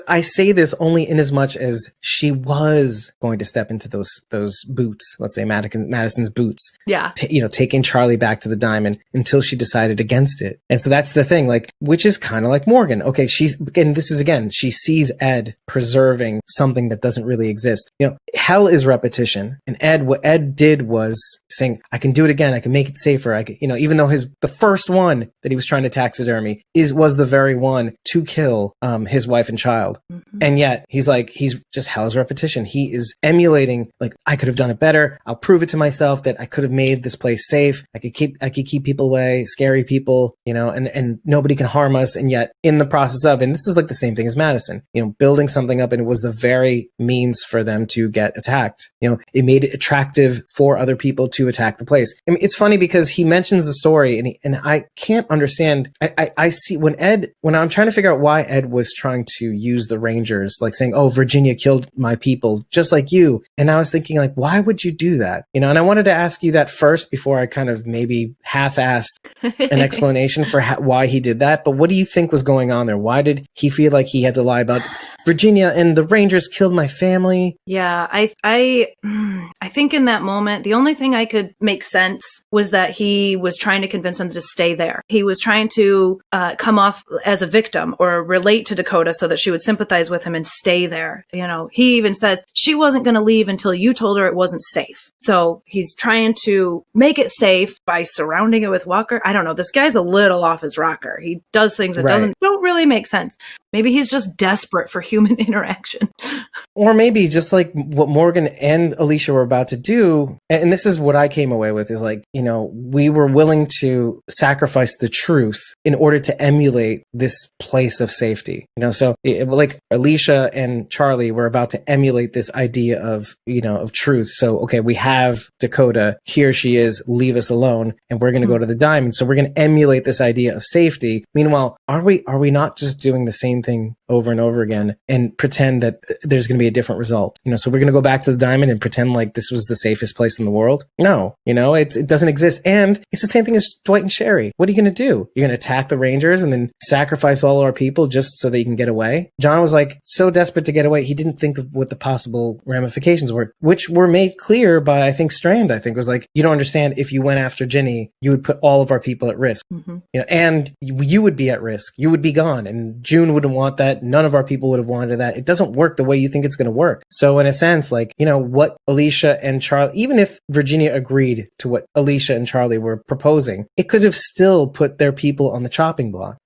I say this only in as much as she was going to step into those boots, let's say Madison's boots. Yeah. Taking Charlie back to the Diamond until she decided against it. And so that's the thing, like, which is kind of like Morgan. Okay, she sees Ed preserving something that doesn't really exist. Hell is repetition. And what Ed did was saying, I can do it again. I can make it safer. I can, even though the first one that he was trying to taxidermy was the very one to kill his wife and child. And yet he's just hell's repetition. He is emulating, like, I could have done it better. I'll prove it to myself that I could have made this place safe. I could keep people away, scary people, and nobody can harm us. And yet in the process of, and this is like the same thing as Madison, building something up, and it was the very means for them to get attacked. It made it attractive for other people to attack the place. I mean, it's funny because he mentions the story and I can't understand. I see when I'm trying to figure out why Ed was trying to use the Rangers, like saying, oh, Virginia killed my people just like you. And I was thinking, like, why would you do that? And I wanted to ask you that first before I kind of maybe half-assed an explanation for why he did that. But what do you think was going on there? Why did he feel like he had to lie about Virginia and the Rangers killed my family? Yeah, I think in that moment, the only thing I could make sense was that he was trying to convince them to stay there. He was trying to come off as a victim or relate to Dakota so that she would sympathize with him and stay there. He even says she wasn't going to leave until you told her it wasn't safe. So he's trying to make it safe by surrounding it with Walker. I don't know. This guy's a little off his rocker. He does things that don't really make sense. Maybe he's just desperate for human interaction. Or maybe just like what Morgan and Alicia were about to do. And this is what I came away with is like, we were willing to sacrifice the truth in order to emulate this place of safety. So like Alicia and Charlie were about to emulate this idea of, of truth. So, okay, we have Dakota, here she is, leave us alone, and we're going to go to the Diamond. So we're going to emulate this idea of safety. Meanwhile, are we not just doing the same thing over and over again and pretend that there's going to be a different result? So we're going to go back to the Diamond and pretend like this was the safest place in the world? No, it doesn't exist. And it's the same thing as Dwight and Sherry. What are you going to do? You're going to attack the Rangers and then sacrifice all our people just so that you can get away? John was like so desperate to get away, he didn't think of what the possible ramifications were, which were made clear by, I think, Strand, was like, you don't understand, if you went after Ginny, you would put all of our people at risk. And you would be at risk. You would be gone. And June wouldn't want that. None of our people would have wanted that. It doesn't work the way you think it's going to work. So in a sense, like, what Alicia and Charlie, even if Virginia agreed to what Alicia and Charlie were proposing, it could have still put their people on the chopping block.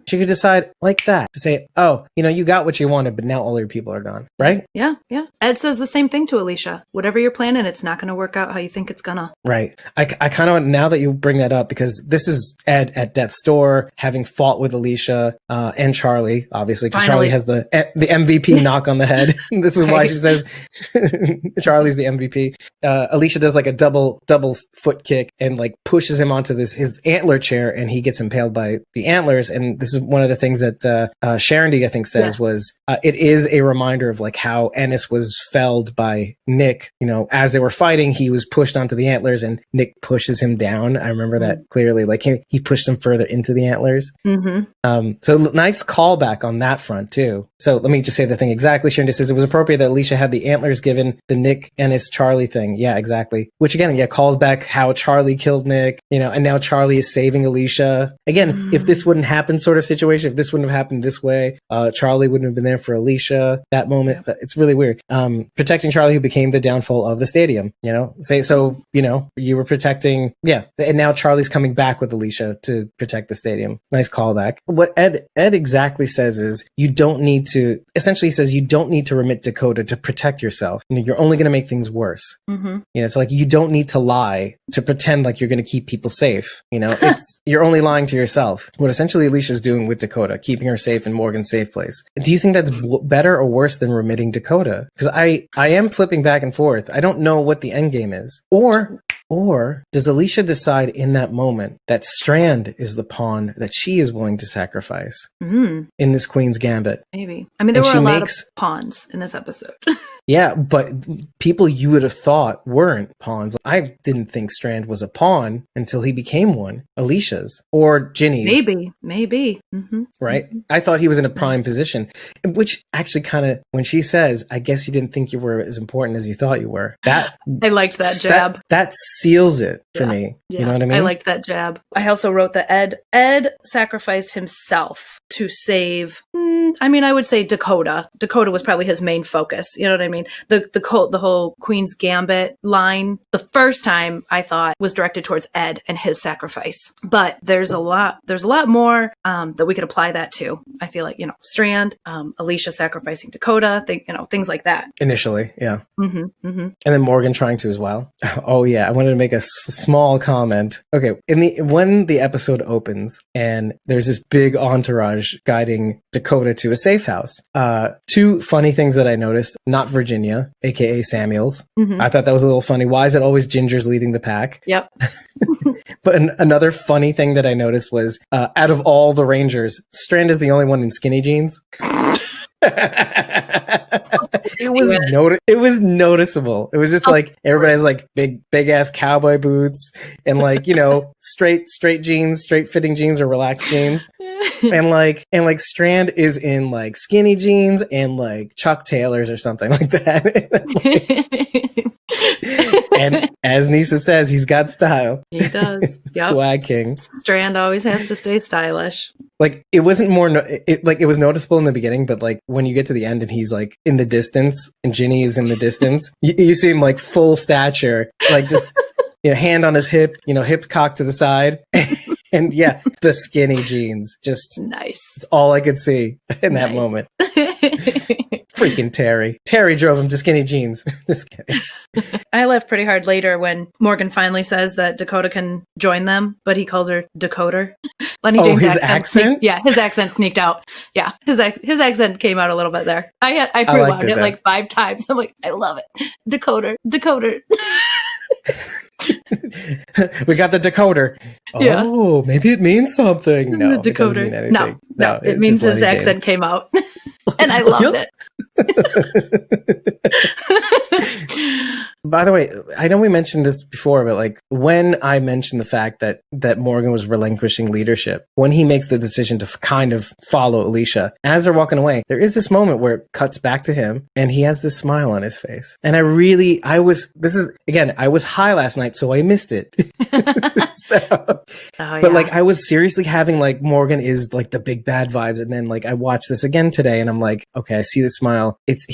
She could decide like that to say, oh, you got what you wanted, but now all your people are gone. Right? Yeah. Ed says the same thing to Alicia. Whatever you're planning, it's not going to work out how you think it's gonna. Right. I kind of, now that you bring that up, because this is Ed at death's door, having fought with Alicia and Charlie, obviously, because Charlie has the MVP knock on the head. This is why she says Charlie's the MVP. Alicia does like a double foot kick and like pushes him onto his antler chair, and he gets impaled by the antlers. And this is one of the things that Sharondy, I think, says was it is a reminder of like how Ennis was felled by Nick. As they were fighting, he was pushed onto the antlers and Nick pushes him down. I remember that clearly. Like he pushed him further into the antlers. So nice callback on that front too. So let me just say the thing exactly. Sharondy says it was appropriate that Alicia had the antlers given the Nick Ennis Charlie thing. Yeah, exactly. Which again, calls back how Charlie killed Nick, and now Charlie is saving Alicia. Again, if this would wouldn't happen sort of situation. If this wouldn't have happened this way, Charlie wouldn't have been there for Alicia that moment. So it's really weird. Protecting Charlie, who became the downfall of the stadium, you were protecting, and now Charlie's coming back with Alicia to protect the stadium. Nice callback. What Ed exactly says is you don't need to remit Dakota to protect yourself. You're only going to make things worse. It's like you don't need to lie to pretend like you're going to keep people safe. It's you're only lying to yourself. What essentially Alicia's doing with Dakota, keeping her safe in Morgan's safe place. Do you think that's better or worse than remitting Dakota? Because I am flipping back and forth. I don't know what the end game is. Or does Alicia decide in that moment that Strand is the pawn that she is willing to sacrifice in this Queen's Gambit? Maybe. I mean, there were a lot of pawns in this episode. Yeah, but people you would have thought weren't pawns. I didn't think Strand was a pawn until he became one. Alicia's or Ginny's. Maybe. Right? I thought he was in a prime position, which actually kind of, when she says, I guess you didn't think you were as important as you thought you were. I liked that jab. That seals it for me. Yeah. You know what I mean? I liked that jab. I also wrote that Ed sacrificed himself to save, I would say Dakota. Dakota was probably his main focus. You know what I mean? The whole Queen's Gambit line, the first time I thought was directed towards Ed and his sacrifice. But there's a lot more that we could apply that to. I feel like, Strand, Alicia sacrificing Dakota, things like that. Initially, yeah. And then Morgan trying to as well. Oh yeah, I wanted to make a small comment. Okay, when the episode opens and there's this big entourage guiding Dakota to a safe house. Two funny things that I noticed. Not Virginia, aka Samuels. I thought that was a little funny. Why is it always Ginger's leading the pack? Yep. But another funny thing that I noticed was out of all the Rangers, Strand is the only one in skinny jeans. It was noticeable. It was just like everybody has like big ass cowboy boots and straight jeans, straight fitting jeans or relaxed jeans. and Strand is in like skinny jeans and like Chuck Taylors or something like that. And as Nisa says, he's got style. He does. Yep. Swag king. Strand always has to stay stylish. Like it wasn't more. It was noticeable in the beginning, but like when you get to the end and he's like in the distance and Ginny is in the distance, you see him like full stature, like just hand on his hip, hip cocked to the side. And yeah, the skinny jeans, just nice. It's all I could see in that moment. Freaking Terry. Terry drove him to skinny jeans. Just kidding. I laughed pretty hard later when Morgan finally says that Dakota can join them, but he calls her Dakoter. Lenny James' his accent? His accent sneaked out. Yeah, his accent came out a little bit there. I rewound it like 5 times. I'm like, I love it. Dakoter. We got the decoder. Yeah. Oh, maybe it means something. No, the decoder. It doesn't mean anything. No, it means his accent came out. And I loved it. By the way, I know we mentioned this before, but like when I mentioned the fact that Morgan was relinquishing leadership, when he makes the decision to kind of follow Alicia, as they're walking away, there is this moment where it cuts back to him and he has this smile on his face. And I was high last night, so I missed it. But like I was seriously having like Morgan is like the big bad vibes. And then like I watched this again today and I'm like, okay, I see the smile. It's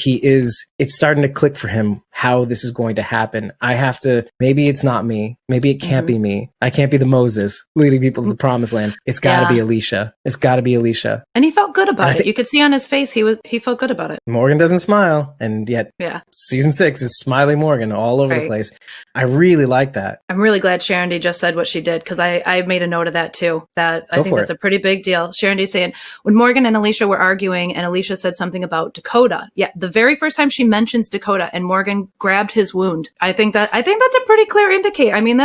starting to click for him how this is going to happen. I have to, maybe it's not me. Maybe it can't be me. I can't be the Moses leading people to the promised land. It's got to be Alicia. It's got to be Alicia. And he felt good about it. You could see on his face, he felt good about it. Morgan doesn't smile. And yet season 6 is Smiley Morgan all over the place. I really like that. I'm really glad Sharon D just said what she did because I made a note of that too. I think that's a pretty big deal. Sharon D saying, when Morgan and Alicia were arguing and Alicia said something about Dakota. Yeah, the very first time she mentions Dakota and Morgan grabbed his wound. I think that's a pretty clear indicator. I mean,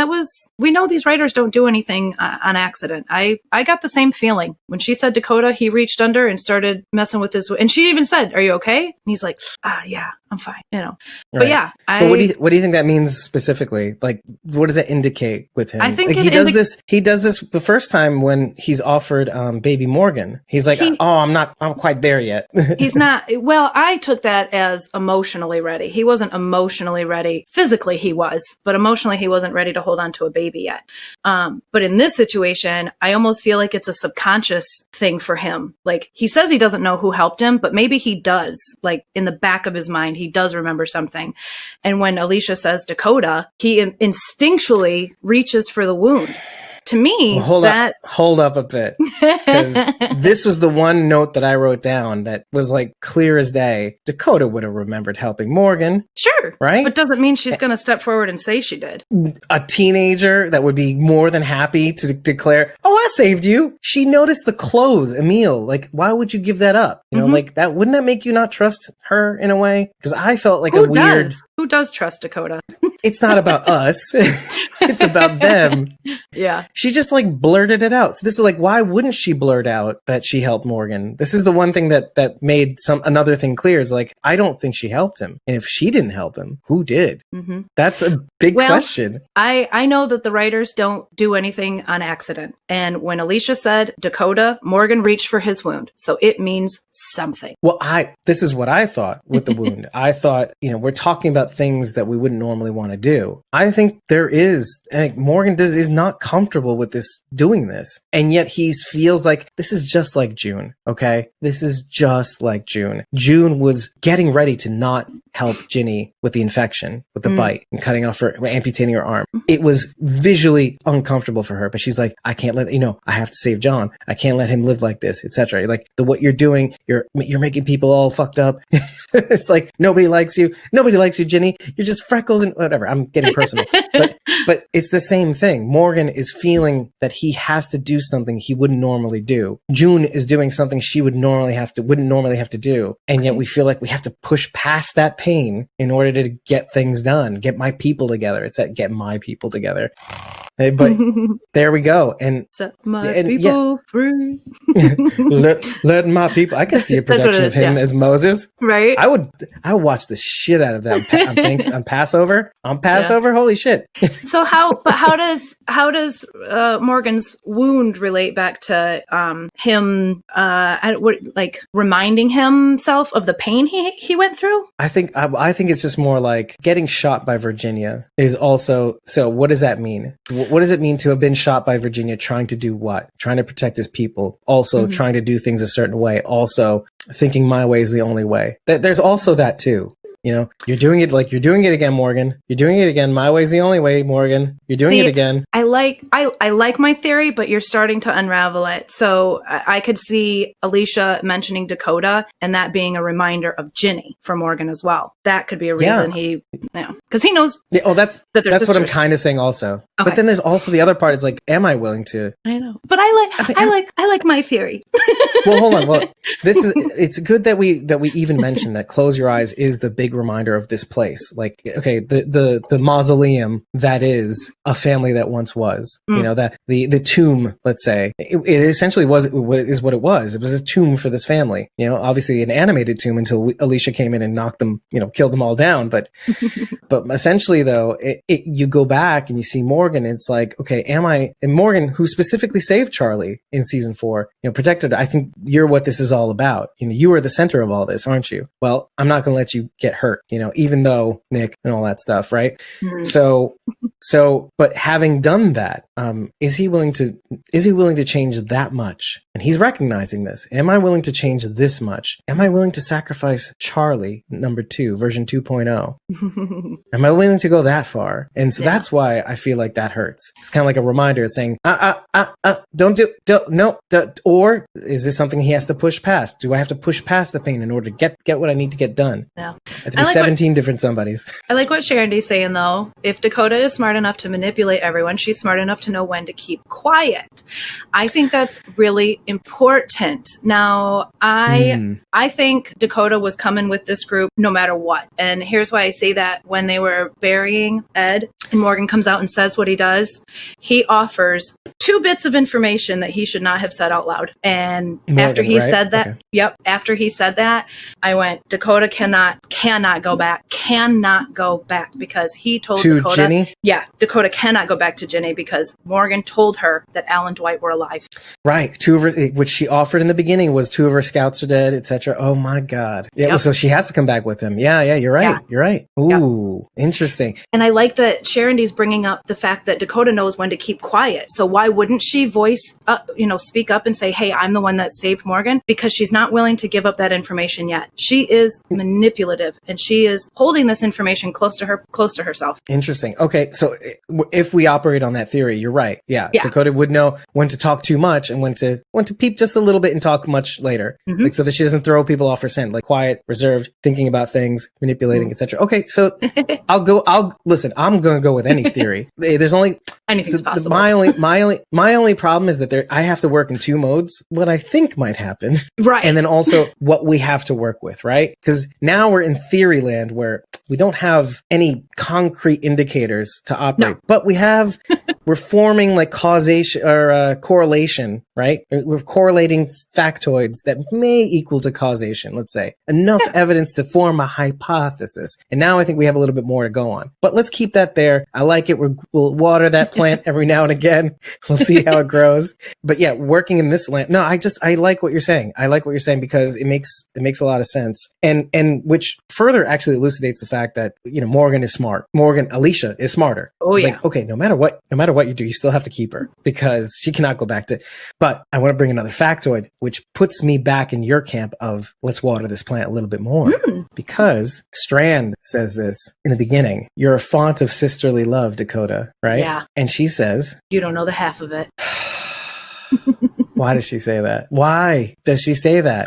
we know these writers don't do anything on accident. I got the same feeling when she said Dakota, he reached under and started messing with his, and she even said, "Are you okay?" And he's like, yeah, I'm fine, you know. Right. But yeah, But what do you think that means specifically? Like, what does that indicate with him? I think like, he does this the first time when he's offered baby Morgan. He's like, I'm quite there yet. He's not. Well, I took that as emotionally ready. He wasn't emotionally ready. Physically, he was, but emotionally, he wasn't ready to hold on to a baby yet. But in this situation, I almost feel like it's a subconscious thing for him. Like, he says he doesn't know who helped him, but maybe he does. Like, in the back of his mind, he does remember something. And when Alicia says Dakota, he instinctually reaches for the wound. To me, hold up a bit. Because this was the one note that I wrote down that was like clear as day. Dakota would have remembered helping Morgan. Sure. Right? But doesn't mean she's going to step forward and say she did. A teenager that would be more than happy to declare, oh, I saved you. She noticed the clothes, Emil. Like, why would you give that up? You know, like that, wouldn't that make you not trust her in a way? Because I felt like Who does trust Dakota? It's not about us. It's about them. Yeah. She just like blurted it out. So this is like, why wouldn't she blurt out that she helped Morgan? This is the one thing that made another thing clear is like, I don't think she helped him. And if she didn't help him, who did? Mm-hmm. That's a big question. I know that the writers don't do anything on accident. And when Alicia said Dakota, Morgan reached for his wound. So it means something. Well, this is what I thought with the wound. I thought, we're talking about things that we wouldn't normally want to do. I think Morgan is not comfortable with doing this. And yet he feels like this is just like June. Okay. This is just like June. June was getting ready to not help Ginny with the infection, with the bite and amputating her arm. It was visually uncomfortable for her, but she's like, I can't let, I have to save John. I can't let him live like this, etc. Like what you're doing, you're making people all fucked up. It's like, nobody likes you. Nobody likes you, Ginny. You're just freckles and whatever. I'm getting personal, but it's the same thing. Morgan is feeling that he has to do something he wouldn't normally do. June is doing something she wouldn't normally have to do. And yet we feel like we have to push past that pain in order to get things done, get my people together. It's that get my people together. But there we go. And set my people free. let my people. I can see a production of him as Moses. Right. I would watch the shit out of that on Passover. On Passover, holy shit. So how does Morgan's wound relate back to him reminding himself of the pain he went through? I think it's just more like getting shot by Virginia is also. So what does that mean? What does it mean to have been shot by Virginia? Trying to do what? Trying to protect his people. Also trying to do things a certain way. Also thinking my way is the only way. There's also that too. You're doing it again, Morgan. You're doing it again. My way's the only way, Morgan. You're doing it again. I like my theory, but you're starting to unravel it. So I could see Alicia mentioning Dakota and that being a reminder of Ginny for Morgan as well. That could be a reason because he knows. Yeah, that's what I'm kind of saying also. Okay. But then there's also the other part. It's like, am I willing to? I know, but I like my theory. Well, hold on. Well, it's good that we even mentioned that Close Your Eyes is the big reminder of this place. Like, okay, the mausoleum that is a family that once was, that the tomb, let's say, it essentially is what it was. It was a tomb for this family, obviously an animated tomb until Alicia came in and knocked them, killed them all down. But essentially though, you go back and you see Morgan, it's like, okay, and Morgan, who specifically saved Charlie in season 4, protected her. I think you're what this is all about. You are the center of all this, aren't you? Well, I'm not going to let you get hurt, even though Nick and all that stuff, right? Mm-hmm. So, but having done that, is he willing to change that much? And he's recognizing this. Am I willing to change this much? Am I willing to sacrifice Charlie, number 2, version 2.0? Am I willing to go that far? And so that's why I feel like that hurts. It's kind of like a reminder saying, or is this something he has to push past? Do I have to push past the pain in order to get what I need to get done? No. It has to be 17 different somebodies. I like what Sharondy's saying though. If Dakota is smart smart enough to manipulate everyone. She's smart enough to know when to keep quiet. I think that's really important. Now, I think Dakota was coming with this group no matter what. And here's why I say that. When they were burying Ed and Morgan comes out and says what he does, he offers 2 bits of information that he should not have said out loud. And Morgan, after he right? said that, Okay. after he said that, I went, Dakota cannot go back because he told To Dakota. Ginny? Yeah, Dakota cannot go back to Ginny because Morgan told her that Al and Dwight were alive. Right. 2 of her, which she offered in the beginning was 2 of her scouts are dead, etc. Oh my God. Yeah. Yep. So she has to come back with him. Yeah. You're right. Yeah. You're right. Ooh, interesting. And I like that Sharondy's bringing up the fact that Dakota knows when to keep quiet. So why wouldn't she speak up and say, hey, I'm the one that saved Morgan? Because she's not willing to give up that information yet. She is manipulative and she is holding this information close to herself. Interesting. Okay. So if we operate on that theory, you're right. Yeah. Dakota would know when to talk too much and when to peep just a little bit and talk much later. Mm-hmm. Like, so that she doesn't throw people off her scent, like quiet, reserved, thinking about things, manipulating, etc. Okay. So listen, I'm going to go with any theory. There's only anything's possible. My only problem is that I have to work in 2 modes. What I think might happen, right? And then also what we have to work with, right? Because now we're in theory land where we don't have any concrete indicators to operate, but we're forming like causation or correlation, right? We're correlating factoids that may equal to causation, let's say. Enough evidence to form a hypothesis. And now I think we have a little bit more to go on. But let's keep that there. I like it. We'll water that plant every now and again. We'll see how it grows. But yeah, working in this land. No, I like what you're saying. I like what you're saying because it makes a lot of sense. And which further actually elucidates the fact that, Morgan is smart. Alicia is smarter. Oh, it's yeah. like, okay, no matter what you do, you still have to keep her because she cannot go back to. But I want to bring another factoid, which puts me back in your camp of let's water this plant a little bit more. Because Strand says this in the beginning. You're a font of sisterly love, Dakota, right? Yeah. And she says, you don't know the half of it. why does she say that? Why does she say that?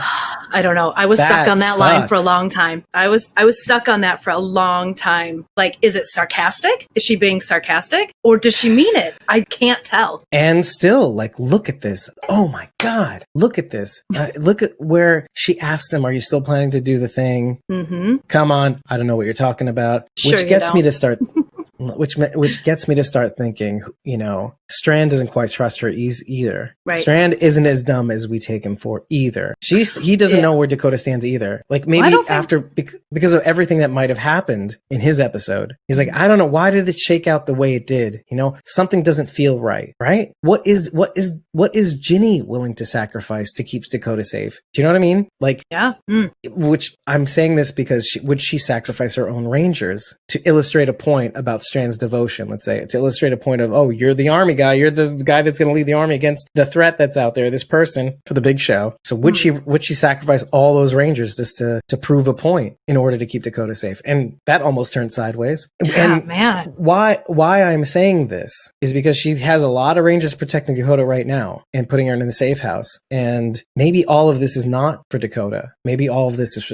I don't know. I was stuck on that line for a long time. I was stuck on that for a long time. Like, is it sarcastic? Is she being sarcastic? Or does she mean it? I can't tell. And still, like, look at this. Oh my God. Look at this. Look at where she asks him, are you still planning to do the thing? Mm-hmm. Come on. I don't know what you're talking about. Sure, Which gets me to start... Which gets me to start thinking, Strand doesn't quite trust her either. Right. Strand isn't as dumb as we take him for either. He doesn't know where Dakota stands either. Like maybe because of everything that might have happened in his episode, he's like, I don't know, why did it shake out the way it did? Something doesn't feel right. Right? What is Ginny willing to sacrifice to keep Dakota safe? Do you know what I mean? Like, yeah. Which I'm saying this because would she sacrifice her own rangers to illustrate a point about Strand's devotion, let's say, to illustrate a point of, oh, you're the army guy, you're the guy that's going to lead the army against the threat that's out there, this person, for the big show. So would she sacrifice all those rangers just to prove a point in order to keep Dakota safe? And that almost turned sideways. Yeah, and man. Why I'm saying this is because she has a lot of rangers protecting Dakota right now and putting her in the safe house. And maybe all of this is not for Dakota. Maybe all of this is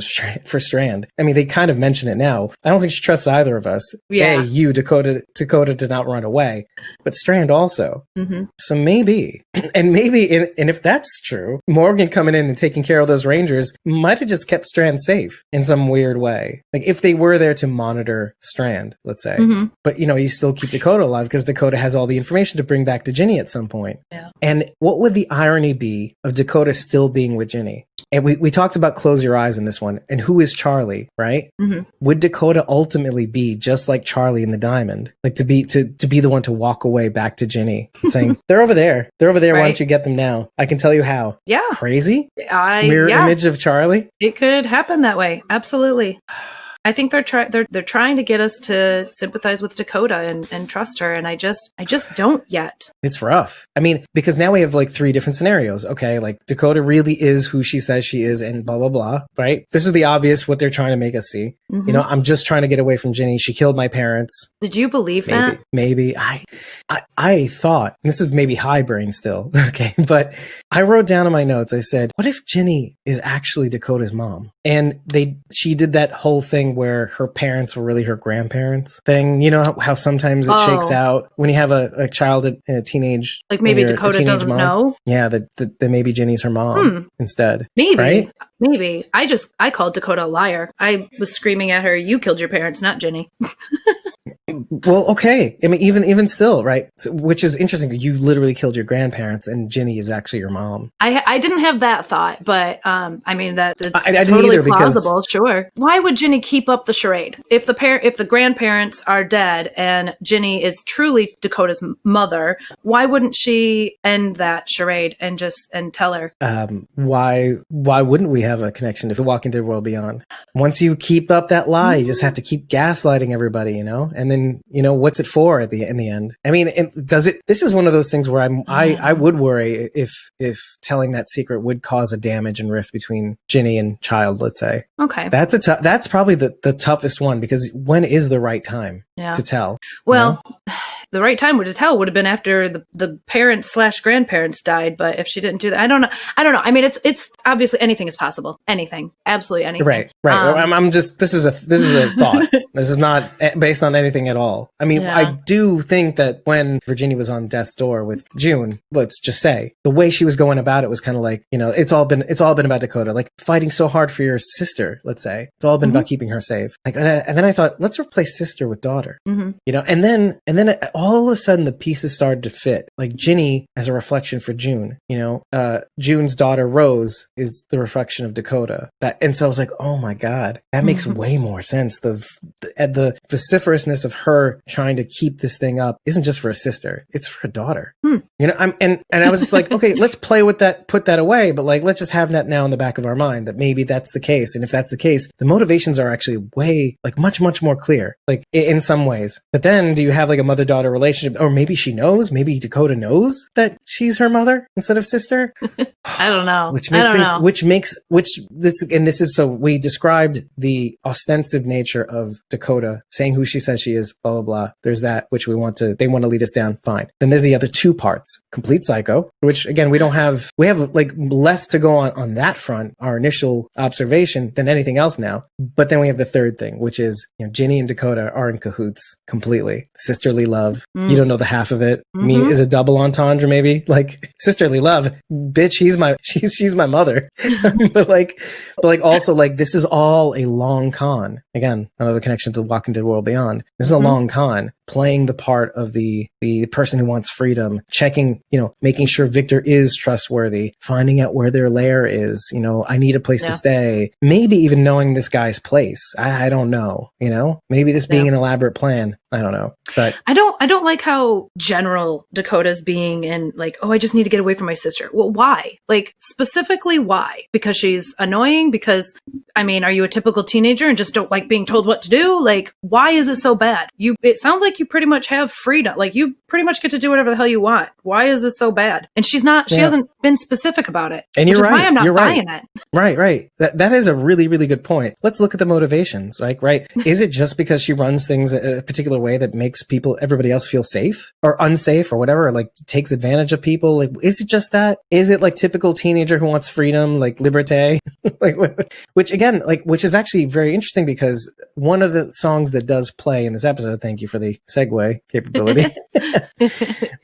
for Strand. I mean, they kind of mention it now. I don't think she trusts either of us. Yeah. Dakota did not run away, but Strand also. Mm-hmm. So maybe, and if that's true, Morgan coming in and taking care of those rangers might have just kept Strand safe in some weird way. Like if they were there to monitor Strand, let's say. Mm-hmm. But you still keep Dakota alive because Dakota has all the information to bring back to Ginny at some point. Yeah. And what would the irony be of Dakota still being with Ginny? And we talked about close your eyes in this one. And who is Charlie, right? Mm-hmm. Would Dakota ultimately be just like Charlie in the Diamond? Like to be the one to walk away back to Ginny saying, they're over there. They're over there. Right. Why don't you get them now? I can tell you how. Yeah. Crazy? Mirror image of Charlie? It could happen that way. Absolutely. I think they're trying to get us to sympathize with Dakota and trust her, and I just don't yet. It's rough. I mean, because now we have like 3 different scenarios. Okay, like Dakota really is who she says she is, and blah blah blah. Right? This is the obvious what they're trying to make us see. Mm-hmm. I'm just trying to get away from Ginny. She killed my parents. Did you believe that? Maybe. I thought, and this is maybe high brain still. Okay, but I wrote down in my notes. I said, what if Ginny is actually Dakota's mom? And she did that whole thing where her parents were really her grandparents thing. You know how sometimes it shakes out when you have a child in a teenage, like maybe Dakota doesn't know. Yeah, that maybe Ginny's her mom instead. Maybe, right? Maybe. I called Dakota a liar. I was screaming at her, "You killed your parents, not Ginny." Well, okay. I mean, even still, right? So, which is interesting. You literally killed your grandparents, and Ginny is actually your mom. I didn't have that thought, but I mean that's I totally plausible. Sure. Why would Ginny keep up the charade if the grandparents are dead and Ginny is truly Dakota's mother? Why wouldn't she end that charade and tell her? Why wouldn't we have a connection if The Walking Dead World Beyond? Once you keep up that lie, you just have to keep gaslighting everybody, you know, and then. What's it for in the end? I mean, this is one of those things where I would worry if telling that secret would cause a damage and rift between Ginny and child, let's say. Okay. That's probably the toughest one, because when is the right time to tell? Well, the right time to tell would have been after the parents / grandparents died, but if she didn't do that, I don't know. I mean, it's obviously anything is possible. Anything. Absolutely anything. Right. I'm just, this is a thought. This is not based on anything at all. I mean, I do think that when Virginia was on death's door with June, let's just say the way she was going about it was kind of like, it's all been about Dakota, like fighting so hard for your sister. Let's say it's all been about keeping her safe. Like, and then I thought, let's replace sister with daughter. And then all of a sudden the pieces started to fit. Like Ginny as a reflection for June. June's daughter Rose is the reflection of Dakota. And so I was like, oh my god, that makes way more sense. The vociferousness of her trying to keep this thing up isn't just for a sister; it's for a daughter. And I was just like, okay, let's play with that, put that away, but like let's just have that now in the back of our mind that maybe that's the case. And if that's the case, the motivations are actually way like much more clear, like in some ways. But then do you have like a mother-daughter relationship, or maybe she knows, maybe Dakota knows that she's her mother instead of sister? I don't know. This is so we described the ostensive nature of Dakota saying who she says she is, blah blah blah. There's that which they want to lead us down. Fine. Then there's the other two parts: complete psycho, which again we have like less to go on that front, our initial observation, than anything else now. But then we have the third thing, which is Ginny and Dakota are in cahoots completely. Sisterly love. You don't know the half of it. I mean, is a double entendre maybe? Like sisterly love, bitch. She's my mother. but like also like this is all a long con. Again, another connection to The Walking Dead World Beyond. This is a long con, playing the part of the person who wants freedom, checking, making sure Victor is trustworthy, finding out where their lair is. I need a place to stay. Maybe even knowing this guy's place. I don't know. Maybe this being an elaborate plan. I don't know. But I don't like how general Dakota's being and like, oh, I just need to get away from my sister. Well, why? Like specifically why? Because she's annoying? Because I mean, are you a typical teenager and just don't like being told what to do? Like, why is it so bad? It sounds like you pretty much have freedom. Like you pretty much get to do whatever the hell you want. Why is this so bad? And she hasn't been specific about it. And you're right. Why I'm not buying it. Right. That is a really, really good point. Let's look at the motivations, right? Is it just because she runs things a particular way that makes everybody else feel safe or unsafe or whatever, or like takes advantage of people? Like, is it just that? Is it like typical teenager who wants freedom, like liberté? which is actually very interesting, because one of the songs that does play in this episode, thank you for the segue capability,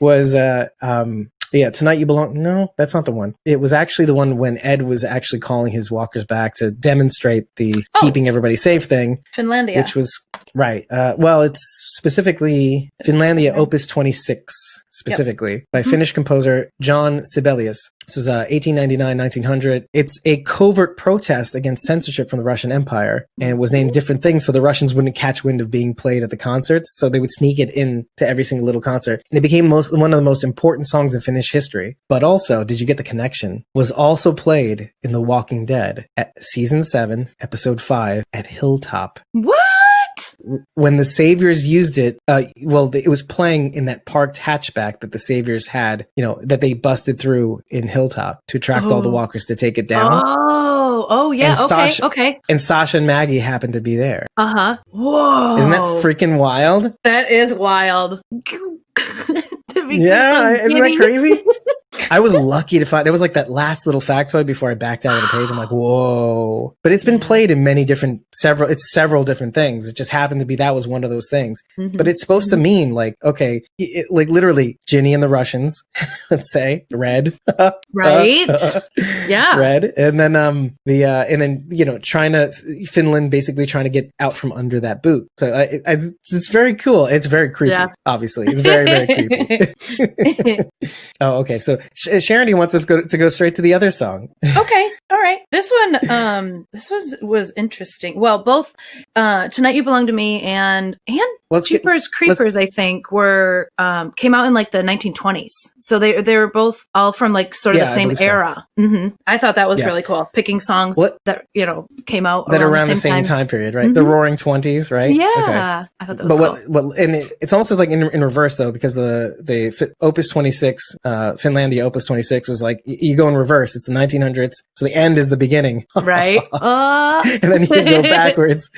was Tonight You Belong. No, that's not the one. It was actually the one when Ed was actually calling his walkers back to demonstrate the keeping everybody safe thing. Finlandia. Which was, right. It's specifically Finlandia Opus 26, specifically, by Finnish composer John Sibelius. This is 1899-1900. It's a covert protest against censorship from the Russian Empire, and was named different things so the Russians wouldn't catch wind of being played at the concerts, so they would sneak it in to every single little concert. And it became one of the most important songs in Finnish history. But also, did you get the connection? Was also played in The Walking Dead at season 7, episode 5 at Hilltop. What? When the Saviors used it, it was playing in that parked hatchback that the Saviors had, that they busted through in Hilltop to attract all the walkers to take it down. Oh, yeah. Okay. And Sasha and Maggie happened to be there. Whoa. Isn't that freaking wild? That is wild. Isn't that crazy? I was lucky to find, there was like that last little factoid before I backed out of the page. I'm like, whoa. But it's been played in many different, several different things. It just happened to be that was one of those things. But it's supposed to mean like, okay, like literally Ginny and the Russians, let's say, red. Right? Yeah. Red. And then, Finland basically trying to get out from under that boot. So it's very cool. It's very creepy, obviously. It's very, very creepy. Oh, okay. So Sharon wants us to go straight to the other song. Okay. All right. This one, was interesting. Well, both Tonight You Belong to Me and Jeepers Creepers, I think, were came out in like the 1920s. So they were both all from like sort of the same era. So. I thought that was really cool. Picking songs that came out that around the same time period, right? The Roaring 20s, right? Yeah, okay. I thought that was cool. And it's almost like in reverse though, because the Opus 26, Finlandia Opus 26 was like you go in reverse. It's the 1900s, so the end is the beginning, right? And then you go backwards.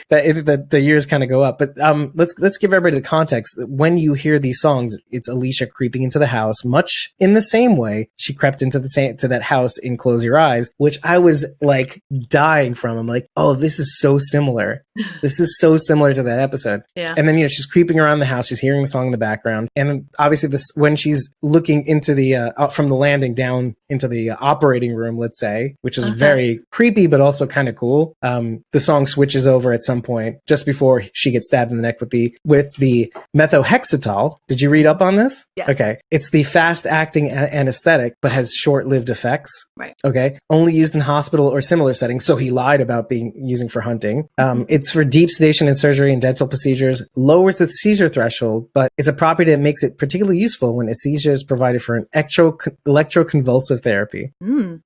The years kind of go up. But let's give everybody the context. When you hear these songs, it's Alicia creeping into the house, much in the same way she crept into to that house in Close Your Eyes, which I was like dying from. I'm like, oh, this is so similar. This is so similar to that episode. Yeah. And then she's creeping around the house. She's hearing the song in the background, and then obviously when she's looking into the from the landing down into the operating room, let's say, which is very creepy but also kind of cool. The song switches over at some point just before she gets stabbed in the neck with the methohexatol. Did you read up on this? Yes. Okay. It's the fast acting anesthetic, but has short-lived effects. Right. Okay. Only used in hospital or similar settings. So he lied about using for hunting. It's for deep sedation and surgery and dental procedures, lowers the seizure threshold, but it's a property that makes it particularly useful when anesthesia is provided for an electroconvulsive therapy.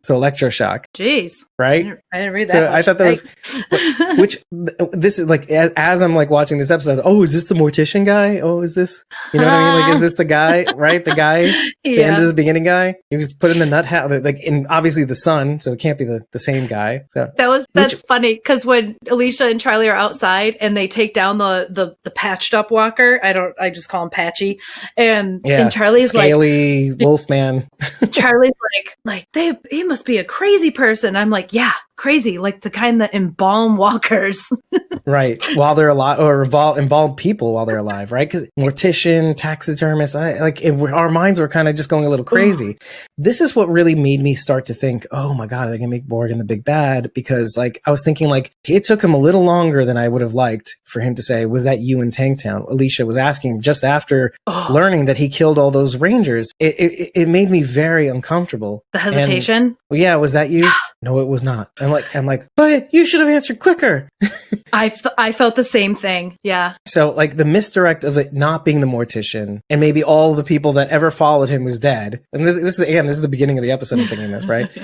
So electroshock. Jeez. Right? I didn't read that. So I thought that was, this is like, as I'm like watching this episode, oh, is this the mortician guy? Oh, is this, you know what I mean? Like, is this the guy, right? The guy, the end of the beginning guy? He was put in the nut house, like, in obviously the son, so it can't be the same guy. So that's funny, because when Alicia and Charlie are outside and they take down the patched up walker, I just call him Patchy, and Charlie's scaly Wolfman. Charlie's like he must be a crazy person. I'm like, yeah, crazy, like the kind that embalm walkers. Right, while they're alive, or embalm people while they're alive, right? Because mortician, taxidermist, our minds were kind of just going a little crazy. This is what really made me start to think, oh my god, they're gonna make Morgan the big bad, because like I was thinking, like, it took him a little longer than I would have liked for him to say, was that you in Tanktown? Alicia was asking just after learning that he killed all those rangers. It made me very uncomfortable. The hesitation. And, well, yeah, was that you? No, it was not. I'm like, but you should have answered quicker. I felt the same thing. Yeah. So like the misdirect of it not being the mortician, and maybe all the people that ever followed him was dead. And this is the beginning of the episode. I'm thinking this, right?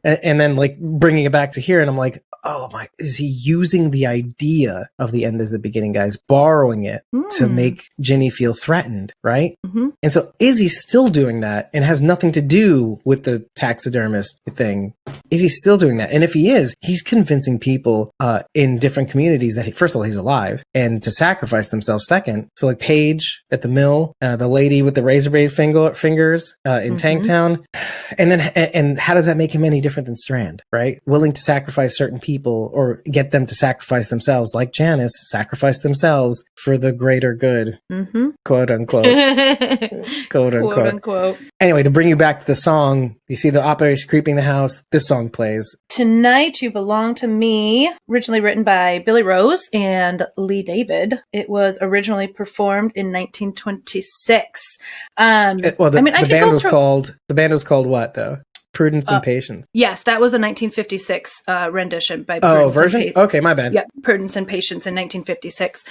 and then like bringing it back to here, and I'm like, oh my, is he using the idea of the end as the beginning, guys, borrowing it to make Ginny feel threatened, right? And so is he still doing that, and has nothing to do with the taxidermist thing? Is he still doing that? And if he is, he's convincing people in different communities that first of all, he's alive, and to sacrifice themselves second. So like Paige at the mill, the lady with the razor blade fingers in Tanktown. And then, and how does that make him any different than Strand, right? Willing to sacrifice certain people, or get them to sacrifice themselves, like Janice, sacrifice themselves for the greater good, quote unquote. Quote unquote. Anyway, to bring you back to the song, you see the operators creeping the house. This song plays. Tonight You Belong to Me, originally written by Billy Rose and Lee David. It was originally performed in 1926. The band was called what though? Prudence and Patience. Yes, that was the 1956 rendition by Prudence. Oh, version? Okay, my bad. Yep, Prudence and Patience in 1956.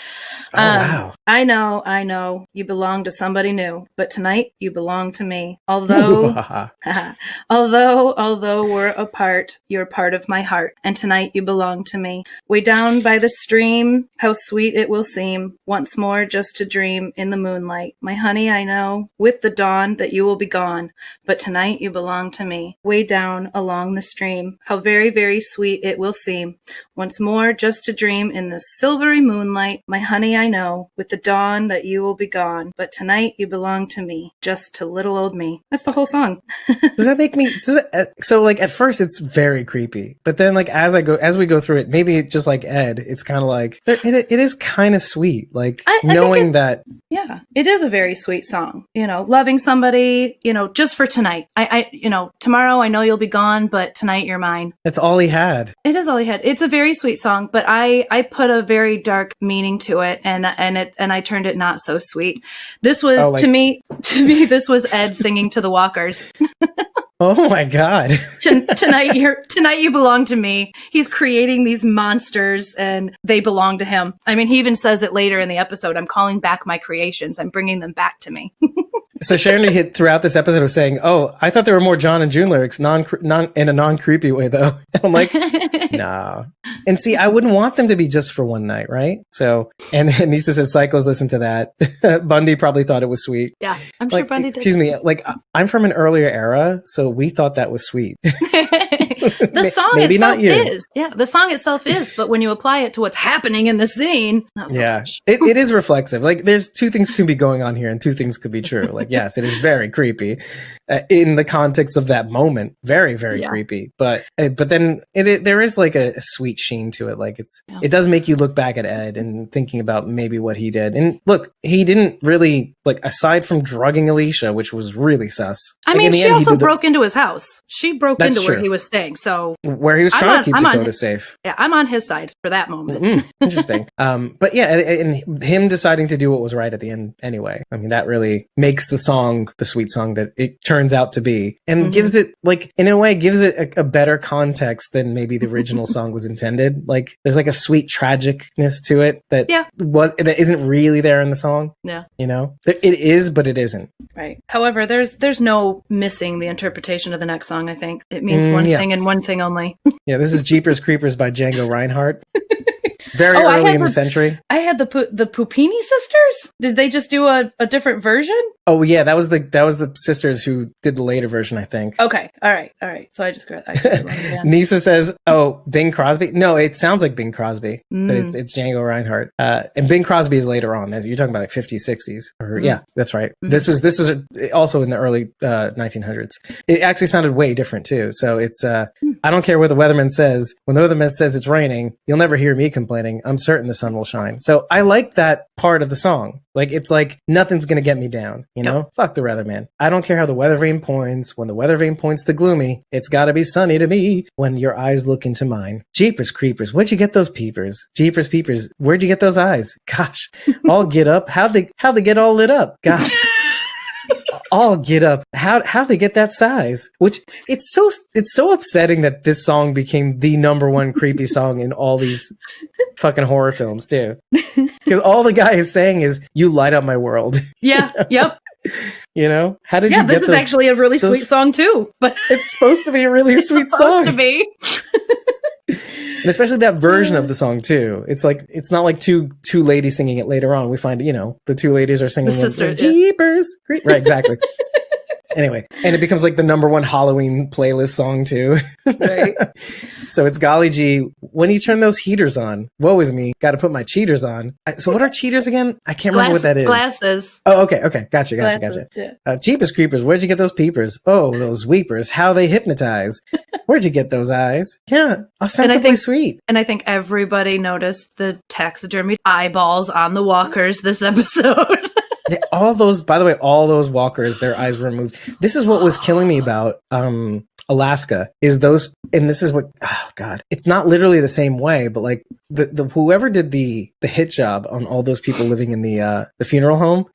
Wow. I know, you belong to somebody new, but tonight you belong to me. Although we're apart, you're part of my heart, and tonight you belong to me. Way down by the stream, how sweet it will seem, once more just to dream in the moonlight. My honey, I know, with the dawn that you will be gone, but tonight you belong to me. me, way down along the stream. How very, very sweet it will seem. Once more, just to dream in the silvery moonlight. My honey, I know, with the dawn that you will be gone. But tonight you belong to me, just to little old me. That's the whole song. Does that make me? So like at first it's very creepy, but then like as we go through it, maybe just like Ed, it's kind of like it is kind of sweet, like knowing that. Yeah, it is a very sweet song. You know, loving somebody. You know, just for tonight. Tomorrow I know you'll be gone, but tonight you're mine. That's all he had. It is all he had. It's a very sweet song, but I put a very dark meaning to it, and I turned it not so sweet. This was to me this was Ed singing to the walkers. Oh my God. Tonight you belong to me. He's creating these monsters and they belong to him. I mean, he even says it later in the episode. I'm calling back my creations. I'm bringing them back to me. So Sharon hit throughout this episode was saying, "Oh, I thought there were more John and June lyrics, non in a non-creepy way, though." And I'm like, "No." And see, I wouldn't want them to be just for one night, right? So, and Nisa says, "Psychos listen to that." Bundy probably thought it was sweet. Yeah, I'm sure Bundy did. Excuse me, like I'm from an earlier era, so we thought that was sweet. The song Maybe itself not you. is. Yeah, the song itself is, but when you apply it to what's happening in the scene, not so much. It is reflexive. Like there's two things can be going on here and two things could be true. Like, yes, it is very creepy in the context of that moment. Very, very creepy. But then there is like a sweet sheen to it. Like it does make you look back at Ed and thinking about maybe what he did. And look, he didn't really, like, aside from drugging Alicia, which was really sus. I mean, she also broke into his house. She broke into true. where he was staying. So where he was trying to keep Dakota safe. Yeah, I'm on his side for that moment. Interesting. But yeah, and him deciding to do what was right at the end anyway. I mean, that really makes the song the sweet song that it turns out to be, and gives it, like, in a way, gives it a better context than maybe the original song was intended. Like, there's like a sweet tragicness to it that isn't really there in the song. Yeah, you know, it is, but it isn't. Right. However, there's no missing the interpretation of the next song. I think it means one thing and one thing only. Yeah, this is Jeepers Creepers by Django Reinhardt. Very early in the century. I had the Pupini sisters. Did they just do a different version? Oh yeah, that was the sisters who did the later version, I think. Okay, all right. So I just grabbed. Nisa says, "Oh, Bing Crosby." No, it sounds like Bing Crosby, but it's Django Reinhardt. And Bing Crosby is later on. You're talking about like 50s, 60s, or yeah, that's right. This was also in the early 1900s. It actually sounded way different too. So it's I don't care what the weatherman says. When the weatherman says it's raining, you'll never hear me complaining. I'm certain the sun will shine. So I like that part of the song. Like, it's like nothing's gonna get me down. You know, fuck the weatherman. I don't care how the weather vane points. When the weather vane points to gloomy, it's gotta be sunny to me when your eyes look into mine. Jeepers creepers, where'd you get those peepers? Jeepers peepers, where'd you get those eyes? Gosh, all get up. How'd they get all lit up? Gosh. All get up. How they get that size? Which it's so upsetting that this song became the #1 creepy song in all these fucking horror films too. Because all the guy is saying is, "You light up my world." Yeah. Yep. You know, how did you? Yeah, this is actually a really sweet song too. But it's supposed to be a really sweet song. It's supposed to be. And especially that version of the song too. It's like, it's not like two ladies singing it later on. We find, you know, the two ladies are singing the sister, Jeepers. Right, exactly. Anyway, and it becomes like the #1 Halloween playlist song too. Right. So it's golly gee, when you turn those heaters on, woe is me, got to put my cheaters on. So what are cheaters again? I can't remember what that is. Glasses. Oh, okay. Gotcha. Yeah. Jeepers creepers, where'd you get those peepers? Oh, those weepers, how they hypnotize. Where'd you get those eyes? Yeah, ostensibly sweet. And I think everybody noticed the taxidermy eyeballs on the walkers this episode. All those, by the way, all those walkers, their eyes were removed. This is what was killing me about Alaska, is those, and this is what, oh God, it's not literally the same way, but like the whoever did the hit job on all those people living in the funeral home,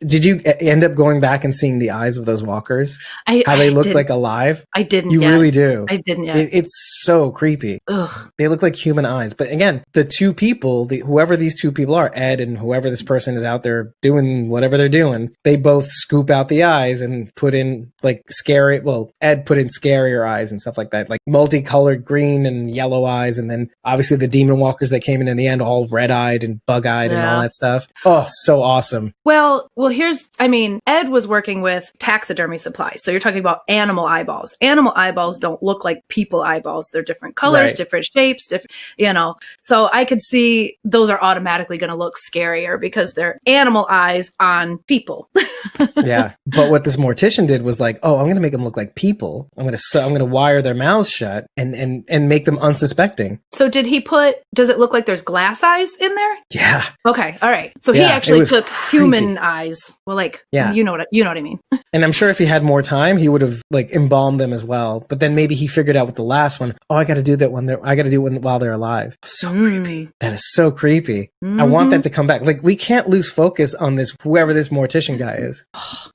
did you end up going back and seeing the eyes of those walkers? How they looked like alive? I didn't. You really do. I didn't yet. It's so creepy. Ugh. They look like human eyes. But again, the two people, whoever these two people are, Ed and whoever this person is out there doing whatever they're doing, they both scoop out the eyes and put in like scary. Well, Ed put in scarier eyes and stuff like that, like multicolored green and yellow eyes, and then obviously the demon walkers that came in the end, all red-eyed and bug-eyed and all that stuff. Oh, so awesome. Well, Ed was working with taxidermy supplies. So you're talking about animal eyeballs. Animal eyeballs don't look like people eyeballs. They're different colors, different shapes, different, So I could see those are automatically going to look scarier because they're animal eyes on people. Yeah. But what this mortician did was like, oh, I'm going to make them look like people. I'm going to wire their mouths shut and make them unsuspecting. So does it look like there's glass eyes in there? Yeah. Okay. All right. So he actually took human eyes. Well, you know what I mean. And I'm sure if he had more time, he would have like embalmed them as well. But then maybe he figured out with the last one, I got to do that I got to do it while they're alive. So creepy. That is so creepy. Mm-hmm. I want that to come back. Like, we can't lose focus on this, whoever this mortician guy is.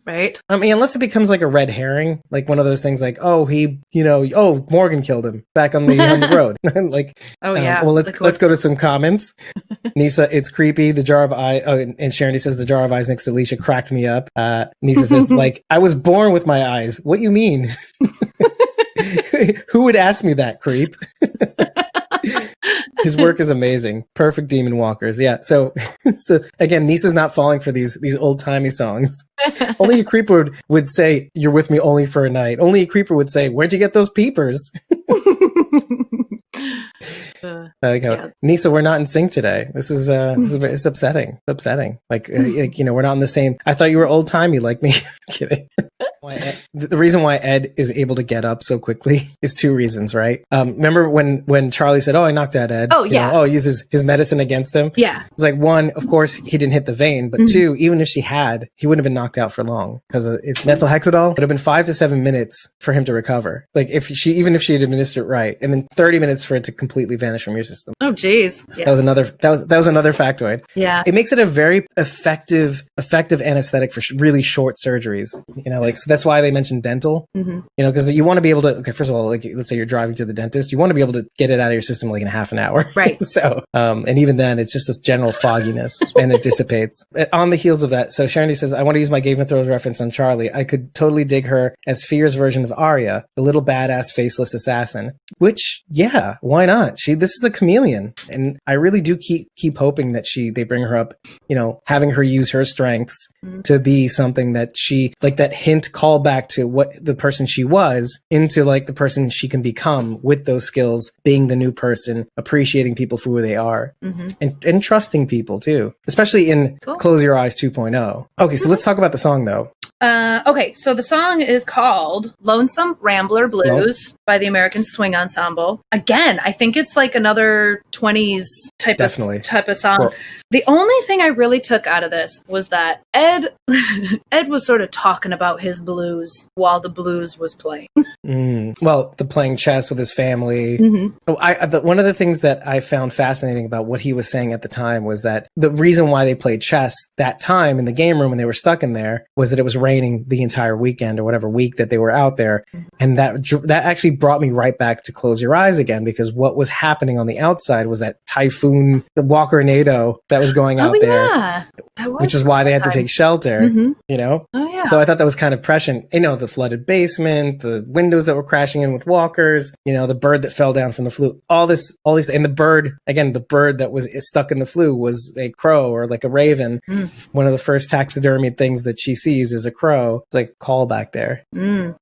Right. I mean, unless it becomes like a red herring, like one of those things like, Morgan killed him back on the road. Like, well, let's go to some comments. Nisa, it's creepy. The jar of eye. Oh, and Sharon says the jar of eyes next to Alicia cracked me up. Nisa says, like, I was born with my eyes. What you mean? Who would ask me that, creep? His work is amazing. Perfect demon walkers. Yeah. So again, Nisa's not falling for these old timey songs. Only a creeper would say, "You're with me only for a night." Only a creeper would say, "Where'd you get those peepers?" Nisa, we're not in sync today. This is it's upsetting. It's upsetting. Like, we're not in the same. I thought you were old timey like me. Kidding. The reason why Ed is able to get up so quickly is two reasons, right? Remember when Charlie said, "Oh, I knocked out Ed." Oh, yeah. He uses his medicine against him. Yeah. It's like, one, of course, he didn't hit the vein, but two, even if she had, he wouldn't have been knocked out for long because it's methylhexidol. It would have been 5 to 7 minutes for him to recover. Like, if she had administered it right, and then 30 minutes for it to completely vanish from your system. Oh, geez. Yeah. That was another factoid. Yeah. It makes it a very effective anesthetic for really short surgeries. So that's why they mentioned dental. Mm-hmm. Because you want to be able to. Okay, first of all, like, let's say you're driving to the dentist, you want to be able to get it out of your system like in half an hour. Right. So, and even then, it's just this general fogginess, and it dissipates. On the heels of that, so Sharon says, "I want to use my Game of Thrones reference on Charlie. I could totally dig her as Fear's version of Arya, the little badass faceless assassin." Which, yeah, why not? This is a chameleon, and I really do keep hoping that they bring her up, having her use her strengths to be something that she, like, that hint callback to what the person she was into, like, the person she can become with those skills, being the new person, appreciating people for who they are, and trusting people too, especially in Close Your Eyes 2.0. Okay, so let's talk about the song though. Okay, so the song is called Lonesome Rambler Blues by the American Swing Ensemble. Again, I think it's like another 20s type of song. Well, the only thing I really took out of this was that Ed was sort of talking about his blues while the blues was playing. Well, the playing chess with his family. Mm-hmm. One of the things that I found fascinating about what he was saying at the time was that the reason why they played chess that time in the game room when they were stuck in there was that it was raining the entire weekend or whatever week that they were out there. And that actually brought me right back to Close Your Eyes again, because what was happening on the outside was that typhoon, the Walker-nado that was going out there, which is why they had to take shelter, Oh, yeah. So I thought that was kind of prescient. The flooded basement, the windows that were crashing in with walkers, the bird that fell down from the flue, all these, and the bird that was stuck in the flue was a crow or like a raven. One of the first taxidermy things that she sees is a crow. It's like callback there.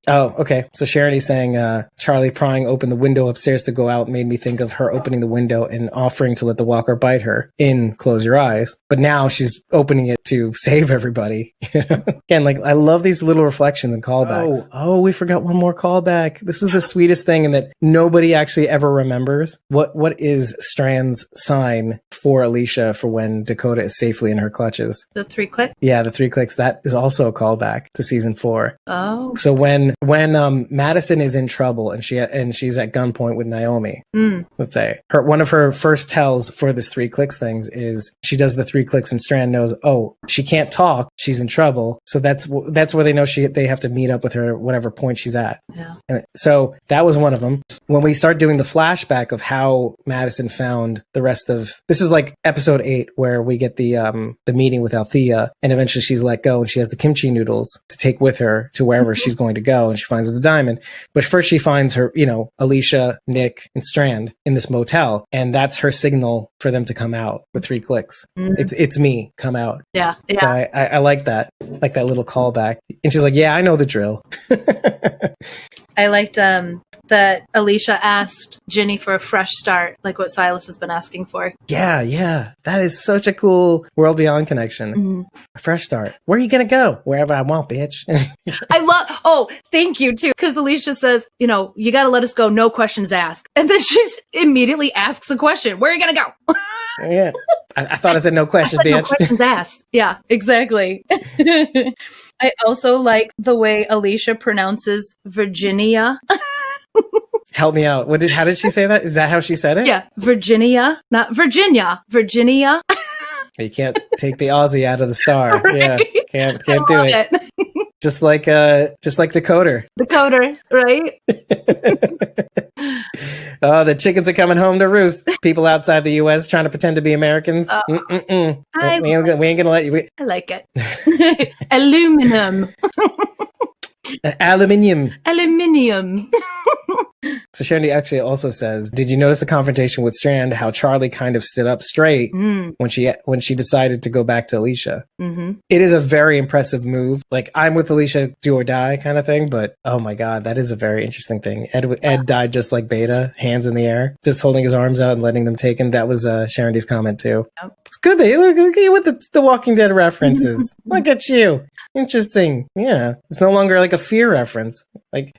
Oh, okay. So Sharon's saying Charlie prying open the window upstairs to go out made me think of her opening the window and offering to let the walker bite her in Close Your Eyes. But now she's opening it to save everybody. Again, like, I love these little reflections and callbacks. Oh, we forgot one more callback. This is the sweetest thing, and that nobody actually ever remembers. What is Strand's sign for Alicia for when Dakota is safely in her clutches? The 3 clicks? Yeah, the 3 clicks. That is also a callback to season 4. Oh. So when Madison is in trouble and she's at gunpoint with Naomi, let's say one of her first tells signals for this 3 clicks things is she does the 3 clicks and Strand knows, oh, she can't talk, she's in trouble. So that's where they know they have to meet up with her whatever point she's at. Yeah. And so that was one of them. When we start doing the flashback of how Madison found the rest of, this is like episode 8 where we get the meeting with Althea, and eventually she's let go and she has the kimchi noodles to take with her to wherever she's going to go, and she finds the diamond. But first she finds her, Alicia, Nick, and Strand in this motel, and that's her signal for them to come out with 3 clicks. It's me, come out. Yeah. So I like that little callback. And she's like, yeah, I know the drill. I liked that Alicia asked Ginny for a fresh start, like what Silas has been asking for. Yeah. That is such a cool World Beyond connection. A fresh start. Where are you going to go? Wherever I want, bitch. Thank you, too. Because Alicia says, you got to let us go, no questions asked. And then she immediately asks a question. Where are you going to go? Yeah. I thought I said no questions, bitch. No questions asked. Yeah, exactly. I also like the way Alicia pronounces Virginia. Help me out. How did she say that? Is that how she said it? Yeah, Virginia, not Virginia. Virginia. You can't take the Aussie out of the star. Right? Yeah, can't do it. Just like Decoder. Decoder, right? Oh, the chickens are coming home to roost. People outside the U.S. trying to pretend to be Americans. We ain't gonna let you. I like it. Aluminum. Aluminium. So Shandy actually also says, did you notice the confrontation with Strand, how Charlie kind of stood up straight when she decided to go back to Alicia? It is a very impressive move. Like, I'm with Alicia, do or die kind of thing. But oh my God, that is a very interesting thing. Ed died just like Beta, hands in the air, just holding his arms out and letting them take him. That was Sharondy's comment too. Yep. It's good that look at you with the Walking Dead references. Look at you. Interesting. Yeah. It's no longer like a Fear reference,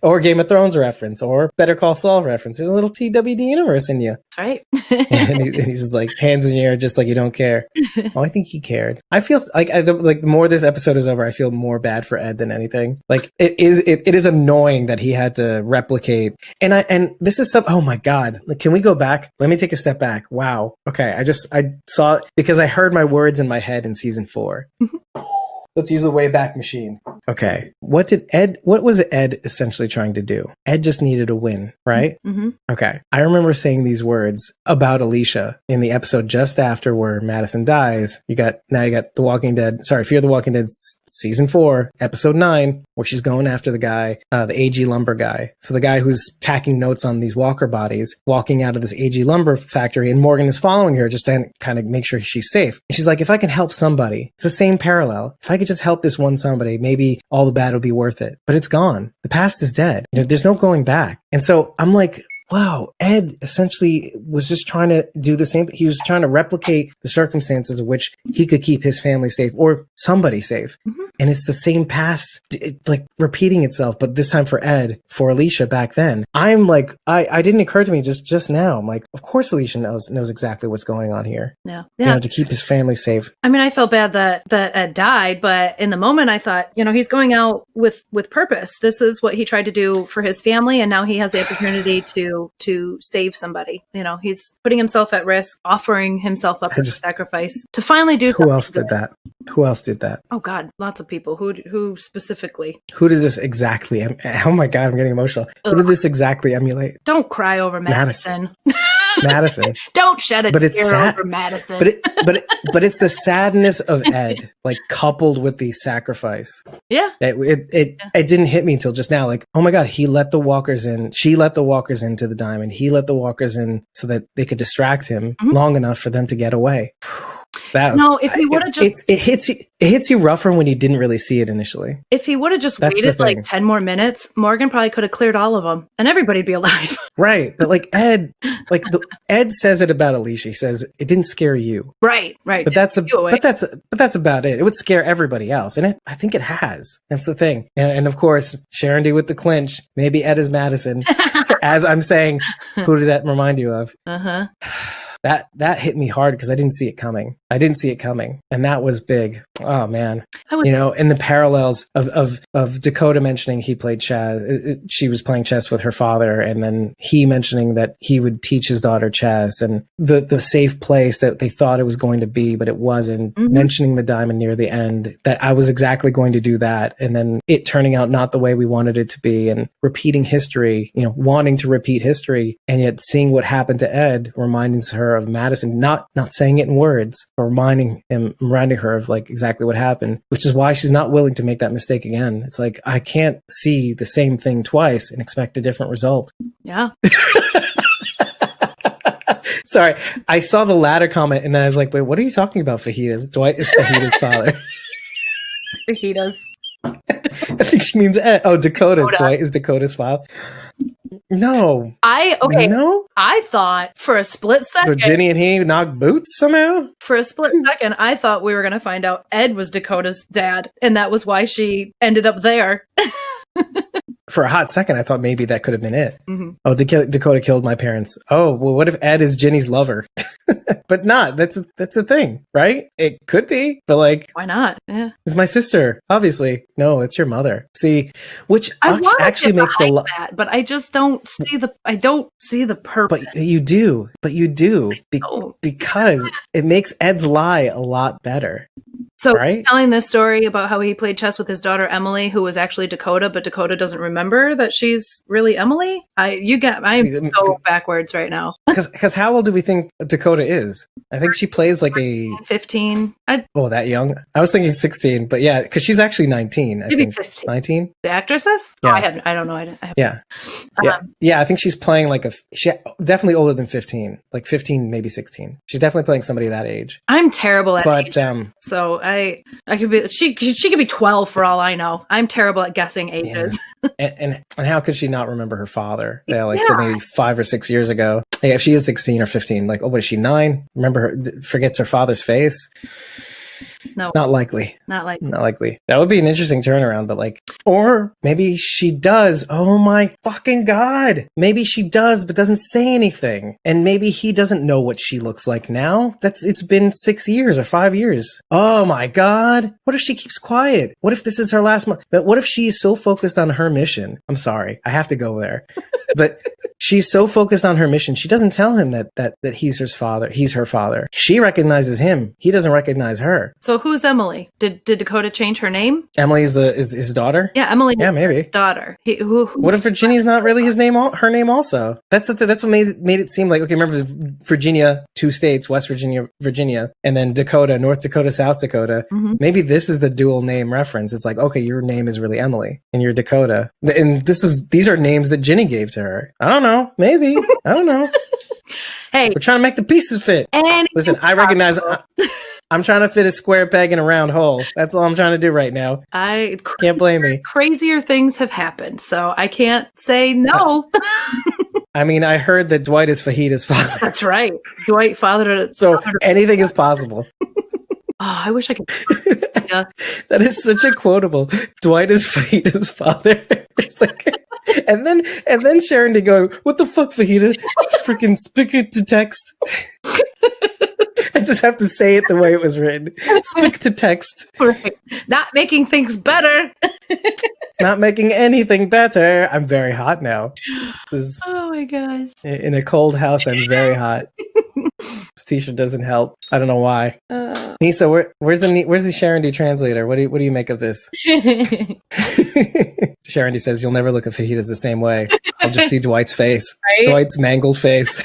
or Game of Thrones reference, or Better Call Saul reference. There's a little TWD universe in you. That's right. and he's just like hands in the air, just like you don't care. Oh, I think he cared. I feel like the more this episode is over, I feel more bad for Ed than anything. Like it is annoying that he had to replicate. And this is oh my God. Like, can we go back? Let me take a step back. Wow. Okay. I saw it because I heard my words in my head in season 4. Let's use the Wayback Machine. Okay. What was Ed essentially trying to do? Ed just needed a win, right? Okay. I remember saying these words about Alicia in the episode just after where Madison dies. You got The Walking Dead. Sorry, Fear the Walking Dead season 4, episode 9, where she's going after the guy, the AG Lumber guy. So the guy who's tacking notes on these walker bodies, walking out of this AG Lumber factory, and Morgan is following her just to kind of make sure she's safe. And she's like, if I can help somebody, it's the same parallel. If I could just help this one somebody, maybe all the bad will be worth it. But it's gone. The past is dead. There's no going back. And so I'm like, wow, Ed essentially was just trying to do the same thing. He was trying to replicate the circumstances in which he could keep his family safe or somebody safe. And it's the same past, like repeating itself, but this time for Ed, for Alicia back then. I'm like, I didn't occur to me just now. I'm like, of course Alicia knows exactly what's going on here. Yeah. To keep his family safe. I mean, I felt bad that Ed died, but in the moment I thought, he's going out with purpose. This is what he tried to do for his family, and now he has the opportunity to save somebody. He's putting himself at risk, offering himself up as a sacrifice to finally do something. Who else did that? Who else did that? Oh God, lots of people. Who specifically? Who did this exactly? Oh my God, I'm getting emotional. Ugh. Who did this exactly emulate? Don't cry over Madison. Madison. Don't shed a tear over Madison. But it's the sadness of Ed, like coupled with the sacrifice. Yeah. It didn't hit me until just now. Like, oh my God, he let the walkers in. She let the walkers into the diamond. He let the walkers in so that they could distract him long enough for them to get away. If he would have just... It hits you rougher when you didn't really see it initially. If he would have just waited like 10 more minutes, Morgan probably could have cleared all of them and everybody'd be alive. Right. But like Ed, Ed says it about Alicia. He says, it didn't scare you. Right. But that's about it. It would scare everybody else. And I think it has. That's the thing. And of course, Sharon D with the clinch. Maybe Ed is Madison. As I'm saying, who does that remind you of? That hit me hard because I didn't see it coming. And that was big. Oh man, I would- in the parallels of Dakota mentioning he played chess, she was playing chess with her father, and then he mentioning that he would teach his daughter chess, and the safe place that they thought it was going to be, but it wasn't. Mentioning the diamond near the end, that I was exactly going to do that, and then it turning out not the way we wanted it to be, and repeating history, wanting to repeat history, and yet seeing what happened to Ed, reminding her of Madison, not saying it in words, but reminding her of like exactly what happened, which is why she's not willing to make that mistake again. It's like, I can't see the same thing twice and expect a different result. Yeah. Sorry, I saw the latter comment and then I was like, wait, what are you talking about, fajitas? Dwight is Fajita's father. Fajitas. I think she means Dakota's. Dwight is Dakota's father. No. No? I thought for a split second. So Ginny and he knocked boots somehow? For a split second, I thought we were going to find out Ed was Dakota's dad, and that was why she ended up there. For a hot second, I thought maybe that could have been it. Mm-hmm. Oh, Dakota killed my parents. Oh, well, what if Ed is Ginny's lover? But not. That's a thing, right? It could be, but like, why not? Yeah, it's my sister. Obviously, no, it's your mother. See, which I actually makes that, but I just don't see the. I don't see the purpose. But you do. Because it makes Ed's lie a lot better. So right? Telling this story about how he played chess with his daughter Emily, who was actually Dakota, but Dakota doesn't remember that she's really Emily. I'm so backwards right now. Because how old do we think Dakota is? I think she plays like a 15. That young? I was thinking 16, but yeah, because she's actually 19. Maybe 15. 19. The actress is? Yeah. I don't know. Yeah. I think she's playing she definitely older than 15, like 15, maybe 16. She's definitely playing somebody that age. I'm terrible at but ages, so I could be she could be 12 for all I know. I'm terrible at guessing ages. Yeah. and how could she not remember her father? So maybe 5 or 6 years ago. Yeah, if she is 16 or 15, like, what is she, 9? Remember her, forgets her father's face? No. Not likely. Not likely. Not likely. That would be an interesting turnaround, but or maybe she does. Oh my fucking God. Maybe she does, but doesn't say anything. And maybe he doesn't know what she looks like now. It's been 6 years or 5 years. Oh my God. What if she keeps quiet? What if this is her last month? But what if she's so focused on her mission? I'm sorry. I have to go there. But she's so focused on her mission, she doesn't tell him that he's her father. He's her father. She recognizes him. He doesn't recognize her. So who's Emily? Did Dakota change her name? Emily is his daughter? Yeah, Emily. Yeah, maybe. His daughter. What if Virginia's not really his name? Her name also. That's what made it seem like, okay, remember Virginia, 2 states, West Virginia, and then Dakota, North Dakota, South Dakota. Mm-hmm. Maybe this is the dual name reference. It's like, okay, your name is really Emily and you're Dakota. And these are names that Ginny gave to her. I don't know. Maybe. I don't know. Hey, we're trying to make the pieces fit. Listen, I recognize I'm trying to fit a square peg in a round hole. That's all I'm trying to do right now. Can't blame me. Crazier things have happened, so I can't say no. I mean, I heard that Dwight is Fajita's father. That's right. Dwight fathered. So anything is possible. Oh, I wish I could. Yeah. That is such a quotable. Dwight is Fajita's father. It's like, and then Sharon to go, what the fuck, Fajita? It's freaking speak to text. I just have to say it the way it was written. Speak to text. Right. Not making things better. Not making anything better. I'm very hot now. Oh my gosh. In a cold house, I'm very hot. This t-shirt doesn't help. I don't know why. Nisa, where's the Sharon D translator? What do you make of this? Sharon D says, you'll never look at fajitas the same way. I'll just see Dwight's face. Right? Dwight's mangled face.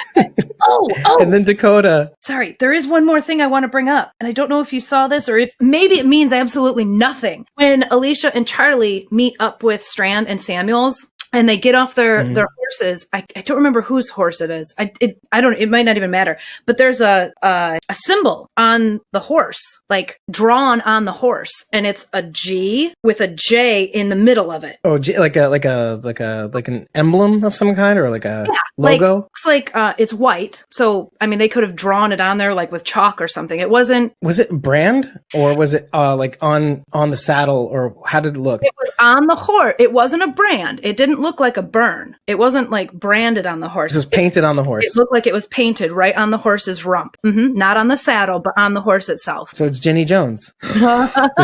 Oh. And then Dakota. Sorry, there is one more thing I want to bring up. And I don't know if you saw this or if maybe it means absolutely nothing. When Alicia and Charlie meet up with Strand and Samuels, and they get off their horses. I don't remember whose horse it is. It might not even matter. But there's a symbol on the horse, like drawn on the horse, and it's a G with a J in the middle of it. Oh, like an emblem of some kind, or like a logo. Looks like it's white. So I mean, they could have drawn it on there like with chalk or something. It wasn't. Was it brand or was it like on the saddle, or how did it look? It was on the horse. It wasn't a brand. It didn't didn't look like a burn. It wasn't like branded on the horse. It was painted on the horse. It looked like it was painted right on the horse's rump. Not on the saddle, but on the horse itself. So it's Ginny Jones. We've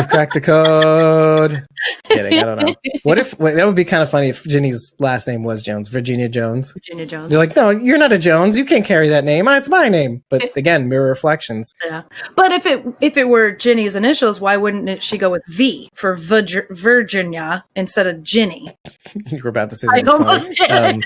cracked the code. Kidding, I don't know. That would be kind of funny if Ginny's last name was Jones, Virginia Jones. Virginia Jones. You're like, no, you're not a Jones. You can't carry that name. It's my name. But again, mirror reflections. Yeah. But if it were Ginny's initials, why wouldn't she go with V for Virginia instead of Ginny? You were about to say I something almost funny.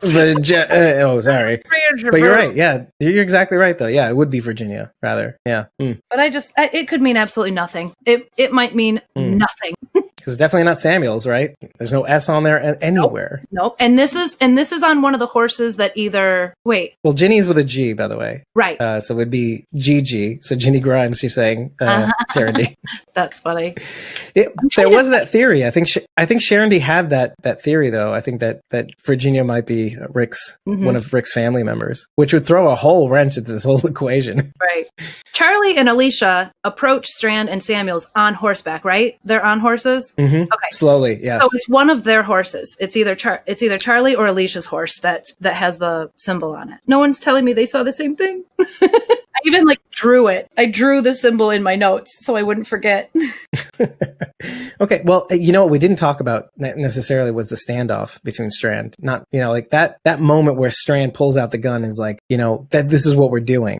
did. Oh, sorry. But you're right. Yeah, you're exactly right, though. Yeah, it would be Virginia, rather. Yeah. But it could mean absolutely nothing. It might mean nothing. Because it's definitely not Samuel's, right? There's no S on there anywhere. Nope. And this is on one of the horses that either Well, Ginny's with a G, by the way. Right. So it would be Gigi. So Ginny Grimes, she's saying Sharon. That's funny. There was that theory. I think Sharon D had that theory, though. I think that Virginia might be Rick's one of Rick's family members, which would throw a whole wrench into this whole equation. Right. Charlie and Alicia approach Strand and Samuels on horseback, right? They're on horses? Okay. Slowly, yes. So it's one of their horses. It's either Charlie or Alicia's horse that has the symbol on it. No one's telling me they saw the same thing. I even drew it. I drew the symbol in my notes so I wouldn't forget. Okay, well, what we didn't talk about necessarily was the standoff between Strand. Not, that moment where Strand pulls out the gun and is like, that this is what we're doing.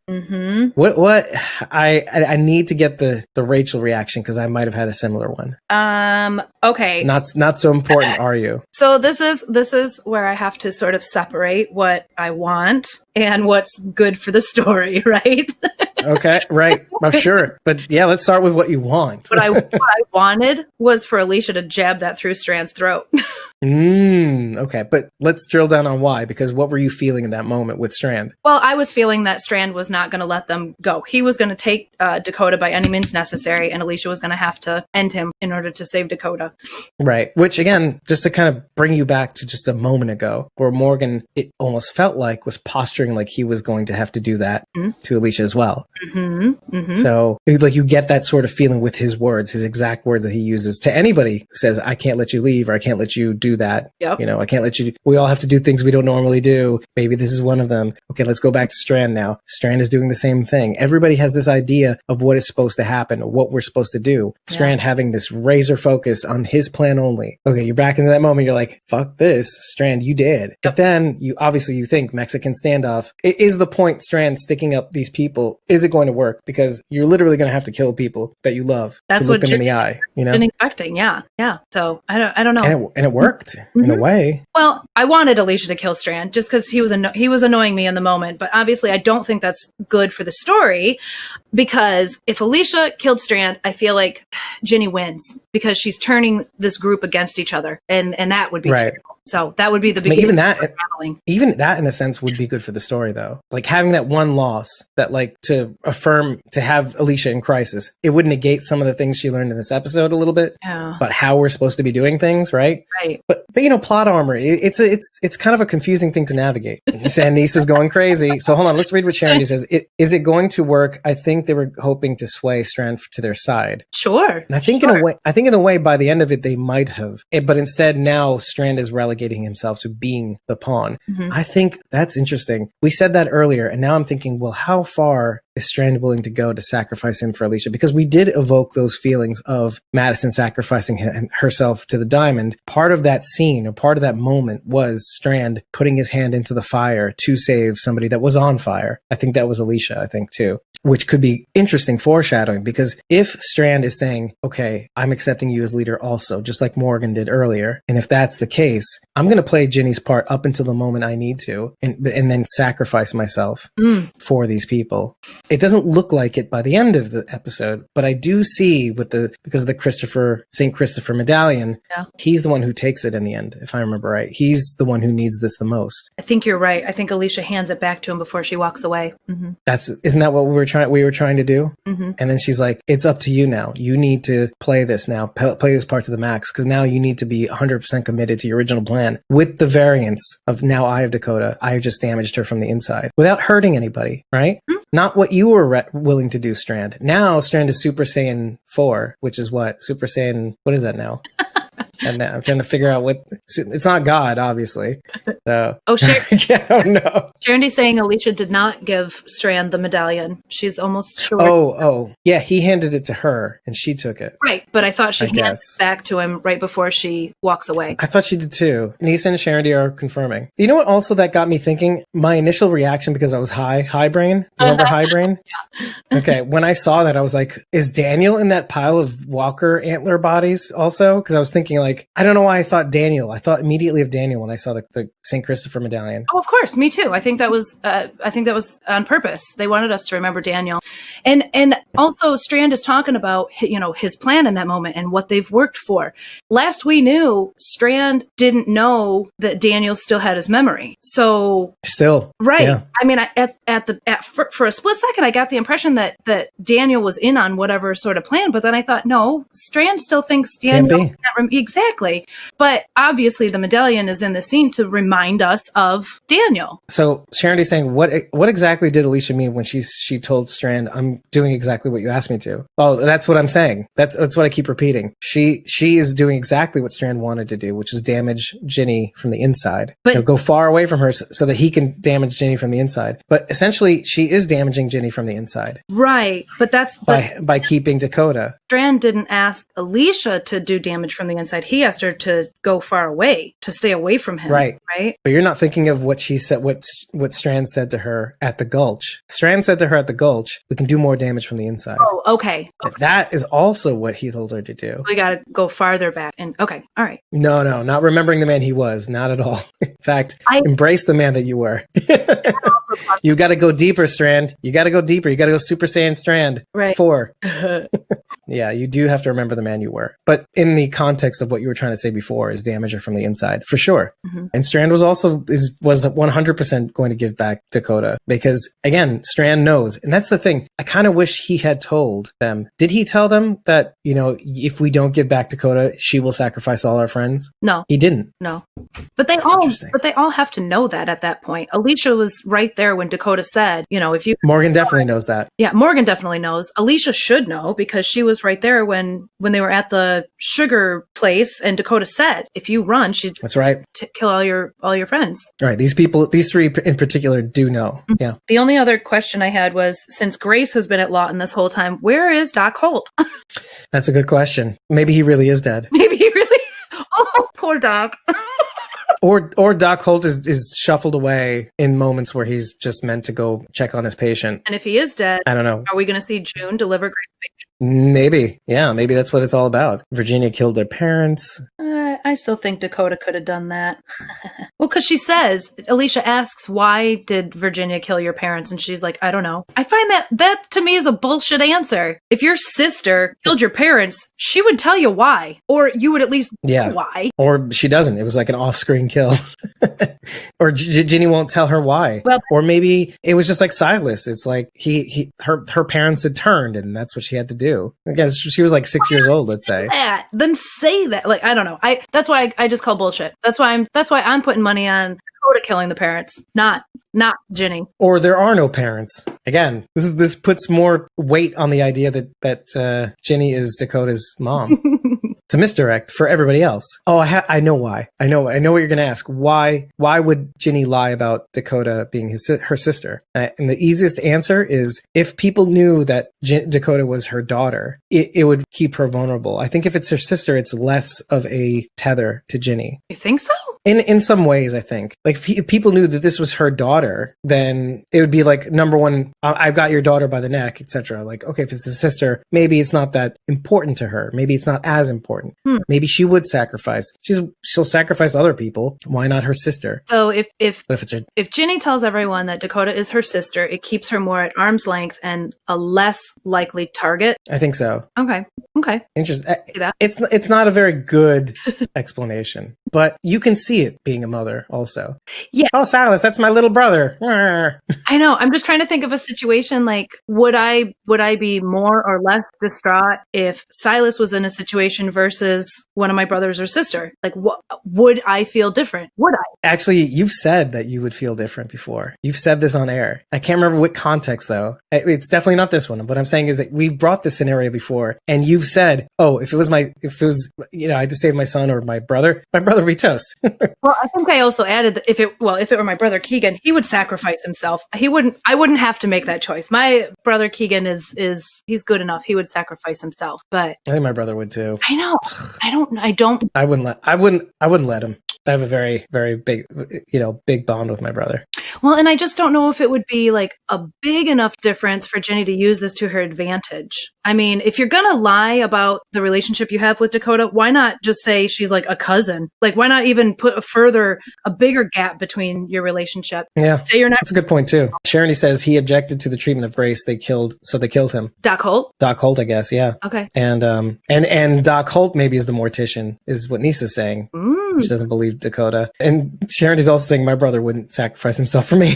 What I need to get the Rachael reaction because I might have had a similar one. Okay. Not so important, are you? So this is where I have to sort of separate what I want and what's good for the story, right? Okay, right. I'm sure. But yeah, let's start with what you want. What I wanted was for Alicia to jab that through Strand's throat. Okay, but let's drill down on why, because what were you feeling in that moment with Strand? Well, I was feeling that Strand was not going to let them go. He was going to take Dakota by any means necessary, and Alicia was going to have to end him in order to save Dakota. Right, which again, just to kind of bring you back to just a moment ago, where Morgan, it almost felt like, was posturing like he was going to have to do that to Alicia as well. So, you get that sort of feeling with his words, his exact words that he uses to anybody who says, I can't let you leave, or I can't let you do that. Yep. I can't let you, we all have to do things we don't normally do. Maybe this is one of them. Okay, let's go back to Strand now. Strand is doing the same thing. Everybody has this idea of what is supposed to happen, or what we're supposed to do. Strand having this razor focus on his plan only. Okay, you're back into that moment. You're like, fuck this, Strand, you did. But then you think Mexican standoff. Is the point Strand sticking up these people? Is it going to work? Because you're literally going to have to kill people that you love. That's to look what them in the eye. Been expecting. Yeah. So I don't know. And it worked in a way. Well, I wanted Alicia to kill Strand just because he was annoying me in the moment. But obviously, I don't think that's good for the story, because if Alicia killed Strand, I feel like Ginny wins because she's turning this group against each other, and that would be terrible. So that would be the beginning. Even that, in a sense, would be good for the story, though. Like having that one loss, that to affirm, to have Alicia in crisis, it would negate some of the things she learned in this episode a little bit about how we're supposed to be doing things, right? Right. But plot armor, it's kind of a confusing thing to navigate. Sandise is going crazy. So hold on, let's read what Sharon says. Is it going to work? I think they were hoping to sway Strand to their side. Sure. And I think in a way, by the end of it, they might have. But instead, now Strand is relegating himself to being the pawn. I think that's interesting. We said that earlier, and now I'm thinking, well, how far is Strand willing to go to sacrifice him for Alicia? Because we did evoke those feelings of Madison sacrificing herself to the diamond. Part of that scene, or part of that moment, was Strand putting his hand into the fire to save somebody that was on fire. I think that was Alicia, I think, too. Which could be interesting foreshadowing, because if Strand is saying, okay, I'm accepting you as leader also, just like Morgan did earlier, and if that's the case, I'm going to play Ginny's part up until the moment I need to, and then sacrifice myself for these people. It doesn't look like it by the end of the episode, but I do see because of the St. Christopher medallion, he's the one who takes it in the end, if I remember right. He's the one who needs this the most. I think you're right. I think Alicia hands it back to him before she walks away. Isn't that what we were trying to do? And then she's like, it's up to you now. You need to play this now, play this part to the max, because now you need to be 100% committed to your original plan, with the variance of now I have Dakota. I have just damaged her from the inside without hurting anybody, right? Not what you were willing to do, Strand. Now Strand is Super Saiyan 4, which is what? Super Saiyan, what is that now? And I'm trying to figure out what. It's not God, obviously. So. Oh, I don't know. Sharondy's saying Alicia did not give Strand the medallion. She's almost sure. Oh, yeah. He handed it to her, and she took it. Right, but I thought she handed it guess. back to him right before she walks away. I thought she did too. Neeson and Sharondy are confirming. You know what? Also, that got me thinking. My initial reaction, because I was high brain. Remember high brain? Yeah. Okay. When I saw that, I was like, "Is Daniel in that pile of Walker antler bodies also?" Because I was thinking, like, I don't know why I thought Daniel. I thought immediately of Daniel when I saw the St. Christopher medallion. Oh, of course, me too. I think that was on purpose. They wanted us to remember Daniel, and also Strand is talking about his plan in that moment and what they've worked for. Last we knew, Strand didn't know that Daniel still had his memory. So Still, right. yeah. I mean, for a split second, I got the impression that Daniel was in on whatever sort of plan, but then I thought, no, Strand still thinks Daniel. Exactly. But obviously the medallion is in the scene to remind us of Daniel. So Sharondy's saying, what exactly did Alicia mean when she told Strand, "I'm doing exactly what you asked me to"? Oh, that's what I'm saying. That's what I keep repeating. She is doing exactly what Strand wanted to do, which is damage Ginny from the inside. But go far away from her so that he can damage Ginny from the inside. But essentially, she is damaging Ginny from the inside. Right. But that's by keeping Dakota. Strand didn't ask Alicia to do damage from the inside. He asked her to go far away, to stay away from him. Right. Right. But you're not thinking of what she said, what Strand said to her at the Gulch. Strand said to her at the Gulch, "We can do more damage from the inside." Oh, okay. That is also what he told her to do. We got to go farther back. And okay. All right. No, not remembering the man he was. Not at all. In fact, embrace the man that you were. You got to go deeper, Strand. You got to go deeper. You got to go Super Saiyan Strand. Right. 4. Yeah, you do have to remember the man you were. But in the context of what you were trying to say before, is damager from the inside, for sure. Mm-hmm. And Strand was 100% going to give back Dakota, because again, Strand knows. And that's the thing. I kind of wish he had told them. Did he tell them that, if we don't give back Dakota, she will sacrifice all our friends? No. He didn't. No. But they all have to know that at that point. Alicia was right there when Dakota said, if you... Morgan definitely knows that. Yeah, Morgan definitely knows. Alicia should know, because she was right there when they were at the sugar place, and Dakota said, if you run, she's... That's right. Kill all your friends. All right. These three in particular do know. Mm-hmm. Yeah. The only other question I had was, since Grace has been at Lawton this whole time, where is Doc Holt? That's a good question. Maybe he really is dead. Maybe he really... Oh, poor Doc. Or Doc Holt is shuffled away in moments where he's just meant to go check on his patient. And if he is dead, I don't know. Are we going to see June deliver Grace baby? Maybe. Yeah, maybe that's what it's all about. Virginia killed their parents. I still think Dakota could have done that. Well, because she says, Alicia asks, why did Virginia kill your parents? And she's like, I don't know. I find that to me is a bullshit answer. If your sister killed your parents, she would tell you why. Or you would at least know why. Or she doesn't. It was like an off-screen kill. Or Ginny won't tell her why. Well, or maybe it was just like Silas. It's like her parents had turned, and that's what she had to do. I guess she was like 6 years old, let's say. Then say that. Like, I don't know. That's why I just call bullshit. That's why I'm putting money on Dakota killing the parents, not Ginny. Or there are no parents. Again, this puts more weight on the idea that Ginny is Dakota's mom. It's a misdirect for everybody else. Oh, I know why. I know what you're going to ask. Why would Ginny lie about Dakota being her sister? And the easiest answer is, if people knew that Dakota was her daughter, it would keep her vulnerable. I think if it's her sister, it's less of a tether to Ginny. You think so? In some ways, I think. Like, if people knew that this was her daughter, then it would be like, number one, I've got your daughter by the neck, etc. Like, okay, if it's a sister, maybe it's not that important to her. Maybe it's not as important. Maybe she would sacrifice. She'll sacrifice other people. Why not her sister? So if Ginny tells everyone that Dakota is her sister, it keeps her more at arm's length and a less likely target. I think so. Okay. Interesting. It's not a very good explanation, but you can see it being a mother also. Yeah. Oh, Silas, that's my little brother. I know. I'm just trying to think of a situation like, would I be more or less distraught if Silas was in a situation versus one of my brothers or sister? Like, would I feel different? Would I? Actually, you've said that you would feel different before. You've said this on air. I can't remember what context though. It's definitely not this one. What I'm saying is that we've brought this scenario before, and you've said, "Oh, if it was I had to save my son or my brother would be toast." Well, I think I also added that if it were my brother Keegan, he would sacrifice himself. I wouldn't have to make that choice. My brother Keegan he's good enough. He would sacrifice himself, but I think my brother would too. I know. I don't. I wouldn't let him. I have a very, very big, big bond with my brother. Well, and I just don't know if it would be like a big enough difference for Jenny to use this to her advantage. I mean, if you're going to lie about the relationship you have with Dakota, why not just say she's like a cousin? Like, why not even put a bigger gap between your relationship? Yeah. Say you're not. That's a good point too. Sharon says he objected to the treatment of Grace. They killed him. Doc Holt? Doc Holt, I guess. Yeah. Okay. And Doc Holt maybe is the mortician, is what Nisa's saying. She doesn't believe Dakota. And Sharon is also saying my brother wouldn't sacrifice himself for me.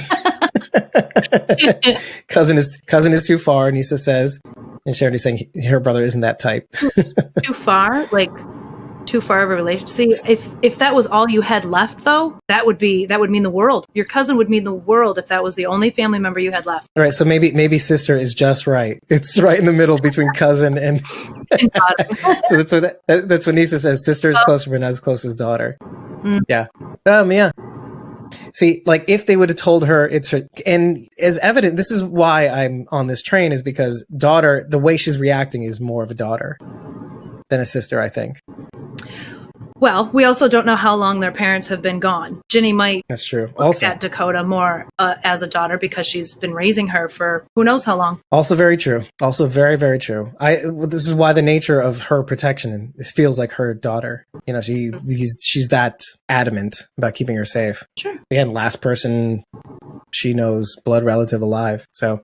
Cousin is too far, Nisa says. And Sharon is saying her brother isn't that type. Too far? Like too far of a relationship. See, if that was all you had left though, that would mean the world. Your cousin would mean the world if that was the only family member you had left. All right, so maybe sister is just right. It's right in the middle between cousin and so that's what Nisa says. Sister is closer but not as close as daughter. Yeah. Yeah. See, like if they would have told her it's her, and as evident, this is why I'm on this train, is because daughter, the way she's reacting is more of a daughter than a sister, I think. Well, we also don't know how long their parents have been gone. Ginny might That's true. look Also, at Dakota more as a daughter because she's been raising her for who knows how long. also very true. Also very, very true. This is why the nature of her protection, this feels like her daughter. You know, she's that adamant about keeping her safe. Sure. Again, last person she knows blood relative alive. So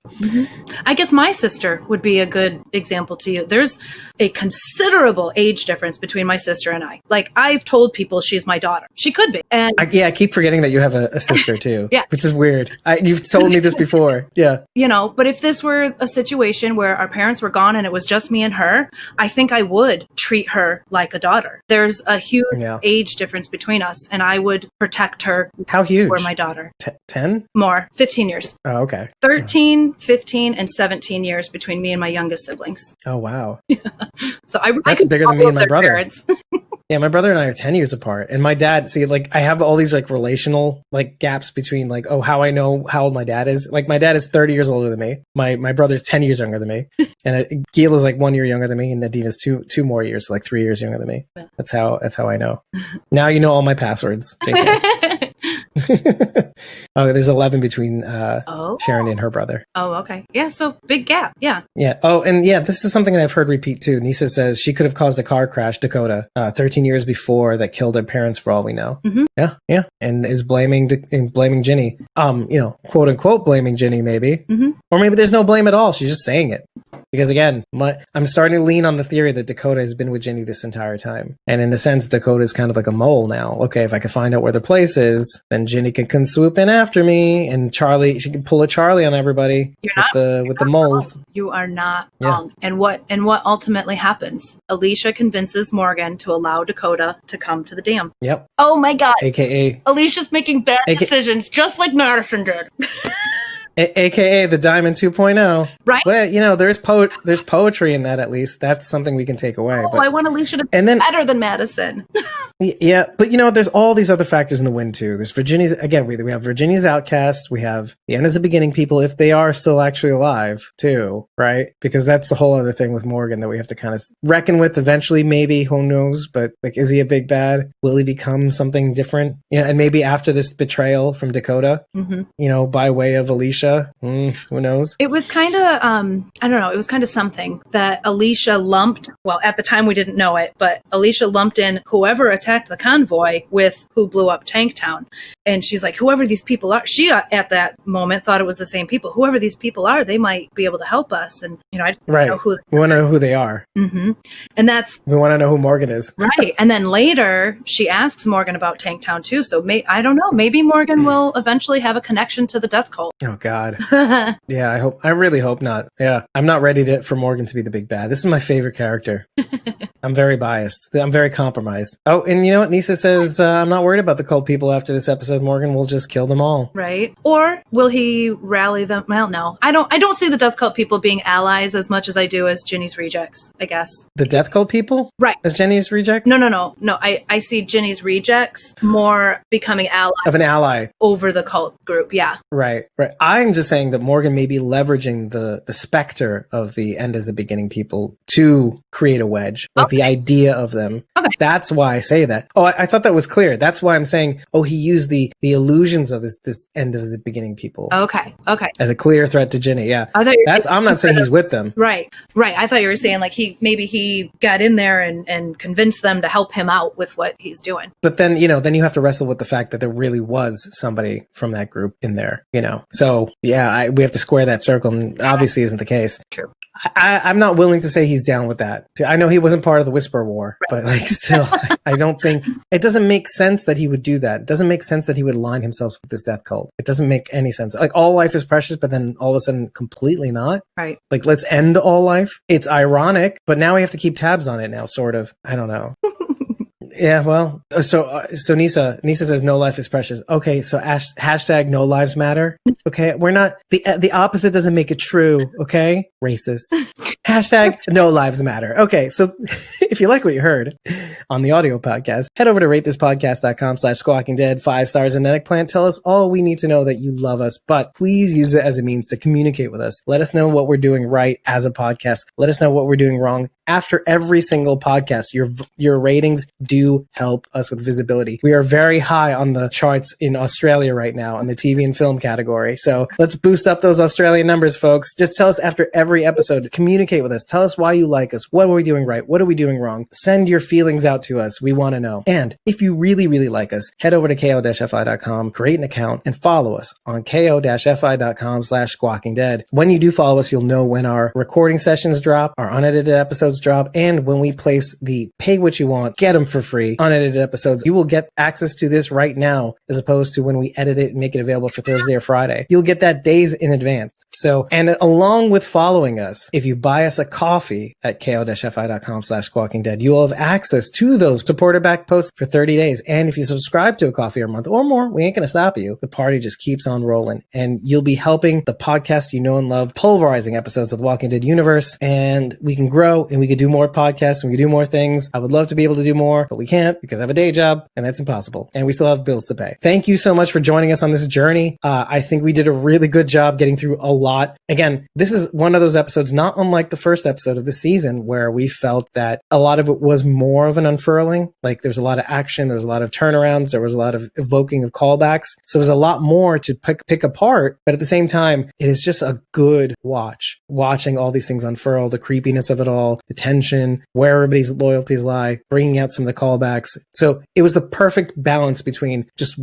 I guess my sister would be a good example to you. There's a considerable age difference between my sister and I. Like, I've told people she's my daughter. She could be. And I keep forgetting that you have a sister too. Yeah. Which is weird. You've told me this before. Yeah. you know, but if this were a situation where our parents were gone and it was just me and her, I think I would treat her like a daughter. There's a huge age difference between us, and I would protect her. How huge? For my daughter. 10? More. 15 years. Oh, okay. 13, 15, and 17 years between me and my youngest siblings. Oh, wow. So I That's bigger than me and my brother. Parents. Yeah, my brother and I are 10 years apart. And my dad, see, like, I have all these, like, relational, like, gaps between, like, oh, how I know how old my dad is. Like, my dad is 30 years older than me. My brother's 10 years younger than me. And Gil is, like, 1 year younger than me. And Nadina's two more years, like, 3 years younger than me. That's how I know. Now you know all my passwords. Oh, there's 11 between Sharon and her brother. Oh, okay. Yeah, so big gap. Yeah. Yeah. Oh, and yeah, this is something that I've heard repeat too. Nisa says she could have caused a car crash, Dakota, 13 years before, that killed her parents for all we know. Mm-hmm. Yeah. And is blaming Ginny. Quote unquote blaming Ginny, maybe. Mm-hmm. Or maybe there's no blame at all. She's just saying it. Because again, I'm starting to lean on the theory that Dakota has been with Ginny this entire time. And in a sense, Dakota is kind of like a mole now. Okay, if I can find out where their place is, then Ginny can swoop in after me, and she can pull a Charlie on everybody with the moles. Wrong. You are not wrong. And what ultimately happens? Alicia convinces Morgan to allow Dakota to come to the dam. Yep. Oh my God. AKA Alicia's making bad decisions just like Madison did. AKA the Diamond 2.0. Right. But, there's poetry in that, at least. That's something we can take away. I want Alicia to be better than Madison. Yeah, but, there's all these other factors in the wind, too. There's Virginia's, again, we have Virginia's outcasts. We have the end is the beginning people, if they are still actually alive, too, right? Because that's the whole other thing with Morgan that we have to kind of reckon with eventually, maybe, who knows? But, like, is he a big bad? Will he become something different? And maybe after this betrayal from Dakota, by way of Alicia, who knows? It was kind of, I don't know, it was kind of something that Alicia lumped, well, at the time we didn't know it, but Alicia lumped in whoever attacked the convoy with who blew up Tanktown. And she's like, whoever these people are, she at that moment thought it was the same people. Whoever these people are, they might be able to help us. And, I don't know who. We want to know who they are. Mm-hmm. And we want to know who Morgan is. Right. And then later, she asks Morgan about Tanktown too. So I don't know, maybe Morgan will eventually have a connection to the death cult. Oh, God. Yeah, I really hope not. Yeah, I'm not ready for Morgan to be the big bad. This is my favorite character. I'm very biased. I'm very compromised. Oh, and you know what? Nisa says, I'm not worried about the cult people after this episode, Morgan. We'll just kill them all. Right. Or will he rally them? Well, no. I don't see the Death Cult people being allies as much as I do as Ginny's rejects, I guess. The Death Cult people? Right. As Jenny's rejects? No. I see Ginny's rejects more becoming allies of an ally over the cult group. Yeah. Right. I'm just saying that Morgan may be leveraging the specter of the end as a beginning people to create a wedge, like the idea of them. Okay. That's why I say that. Oh, I thought that was clear. That's why I'm saying, he used the illusions of this end of the beginning people. Okay. As a clear threat to Ginny. Yeah. I'm not saying he's with them. Right. I thought you were saying like he got in there and convinced them to help him out with what he's doing. But then, then you have to wrestle with the fact that there really was somebody from that group in there, So yeah, we have to square that circle, and obviously isn't the case. True. I'm not willing to say he's down with that. I know he wasn't part of the Whisper War, but still, I don't think it doesn't make sense that he would do that. It doesn't make sense that he would align himself with this death cult. It doesn't make any sense. Like all life is precious, but then all of a sudden completely not. Right. Like let's end all life. It's ironic, but now we have to keep tabs on it now, sort of. I don't know. Yeah, well, so Nisa says no life is precious. Okay, so hashtag no lives matter. Okay, we're not the opposite doesn't make it true. Okay, racist. Hashtag no lives matter. Okay, so if you like what you heard on the audio podcast, head over to ratethispodcast.com/squawkingdead, 5 stars and an eggplant. Tell us all we need to know that you love us, but please use it as a means to communicate with us. Let us know what we're doing right as a podcast. Let us know what we're doing wrong. After every single podcast, your ratings do help us with visibility. We are very high on the charts in Australia right now in the TV and film category. So let's boost up those Australian numbers, folks. Just tell us after every episode. Communicate with us. Tell us why you like us. What are we doing right? What are we doing wrong? Send your feelings out to us. We want to know. And if you really, really like us, head over to ko-fi.com, create an account, and follow us on ko-fi.com/squawkingdead. When you do follow us, you'll know when our recording sessions drop, our unedited episodes drop, and when we place the pay what you want, get them for free, unedited episodes. You will get access to this right now, as opposed to when we edit it and make it available for Thursday or Friday. You'll get that days in advance. So, and along with following us, if you buy us a coffee at ko-fi.com/squawkingdead, you will have access to those supporter back posts for 30 days. And if you subscribe to a coffee a month or more, we ain't going to stop you. The party just keeps on rolling, and you'll be helping the podcast you know and love, pulverizing episodes of the Walking Dead universe, and we can grow and we can do more podcasts and we can do more things. I would love to be able to do more, but we can't because I have a day job and that's impossible. And we still have bills to pay. Thank you so much for joining us on this journey. I think we did a really good job getting through a lot. Again, this is one of those episodes, not unlike the first episode of the season, where we felt that a lot of it was more of an unfurling. Like there's a lot of action, there was a lot of turnarounds, there was a lot of evoking of callbacks. So there's a lot more to pick apart. But at the same time, it is just a good watch. Watching all these things unfurl, the creepiness of it all, the tension, where everybody's loyalties lie, bringing out some of the callbacks. So it was the perfect balance between just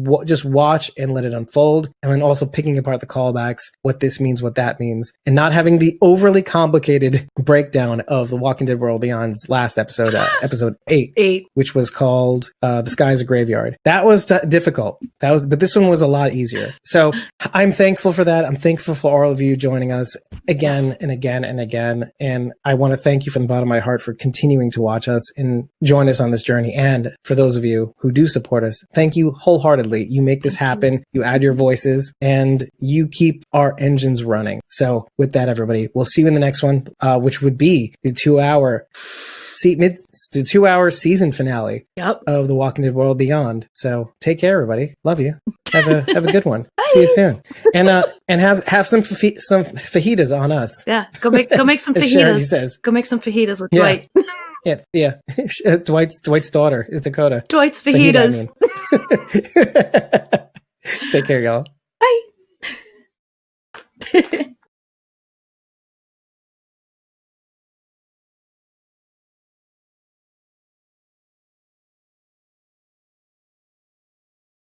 watch and let it unfold, and then also picking apart the callbacks, what this means, what that means, and not having the overly complicated breakdown of The Walking Dead World Beyond's last episode, episode 8, which was called The Sky is a Graveyard. That was difficult. But this one was a lot easier. So I'm thankful for that. I'm thankful for all of you joining us again and again and again. And I want to thank you from the bottom of my heart for continuing to watch us and join us on this journey. And for those of you who do support us, thank you wholeheartedly. You make this happen. You add your voices and you keep our engines running. So with that, everybody, we'll see you in the next one, which would be the 2-hour season finale of The Walking Dead World Beyond. So take care, everybody. Love you. Have a good one. See you soon. And have some fajitas on us. Yeah, go make some fajitas. Says. Go make some fajitas with Dwight. Yeah. Dwight's daughter is Dakota. Dwight's fajitas. Take care, y'all. Bye.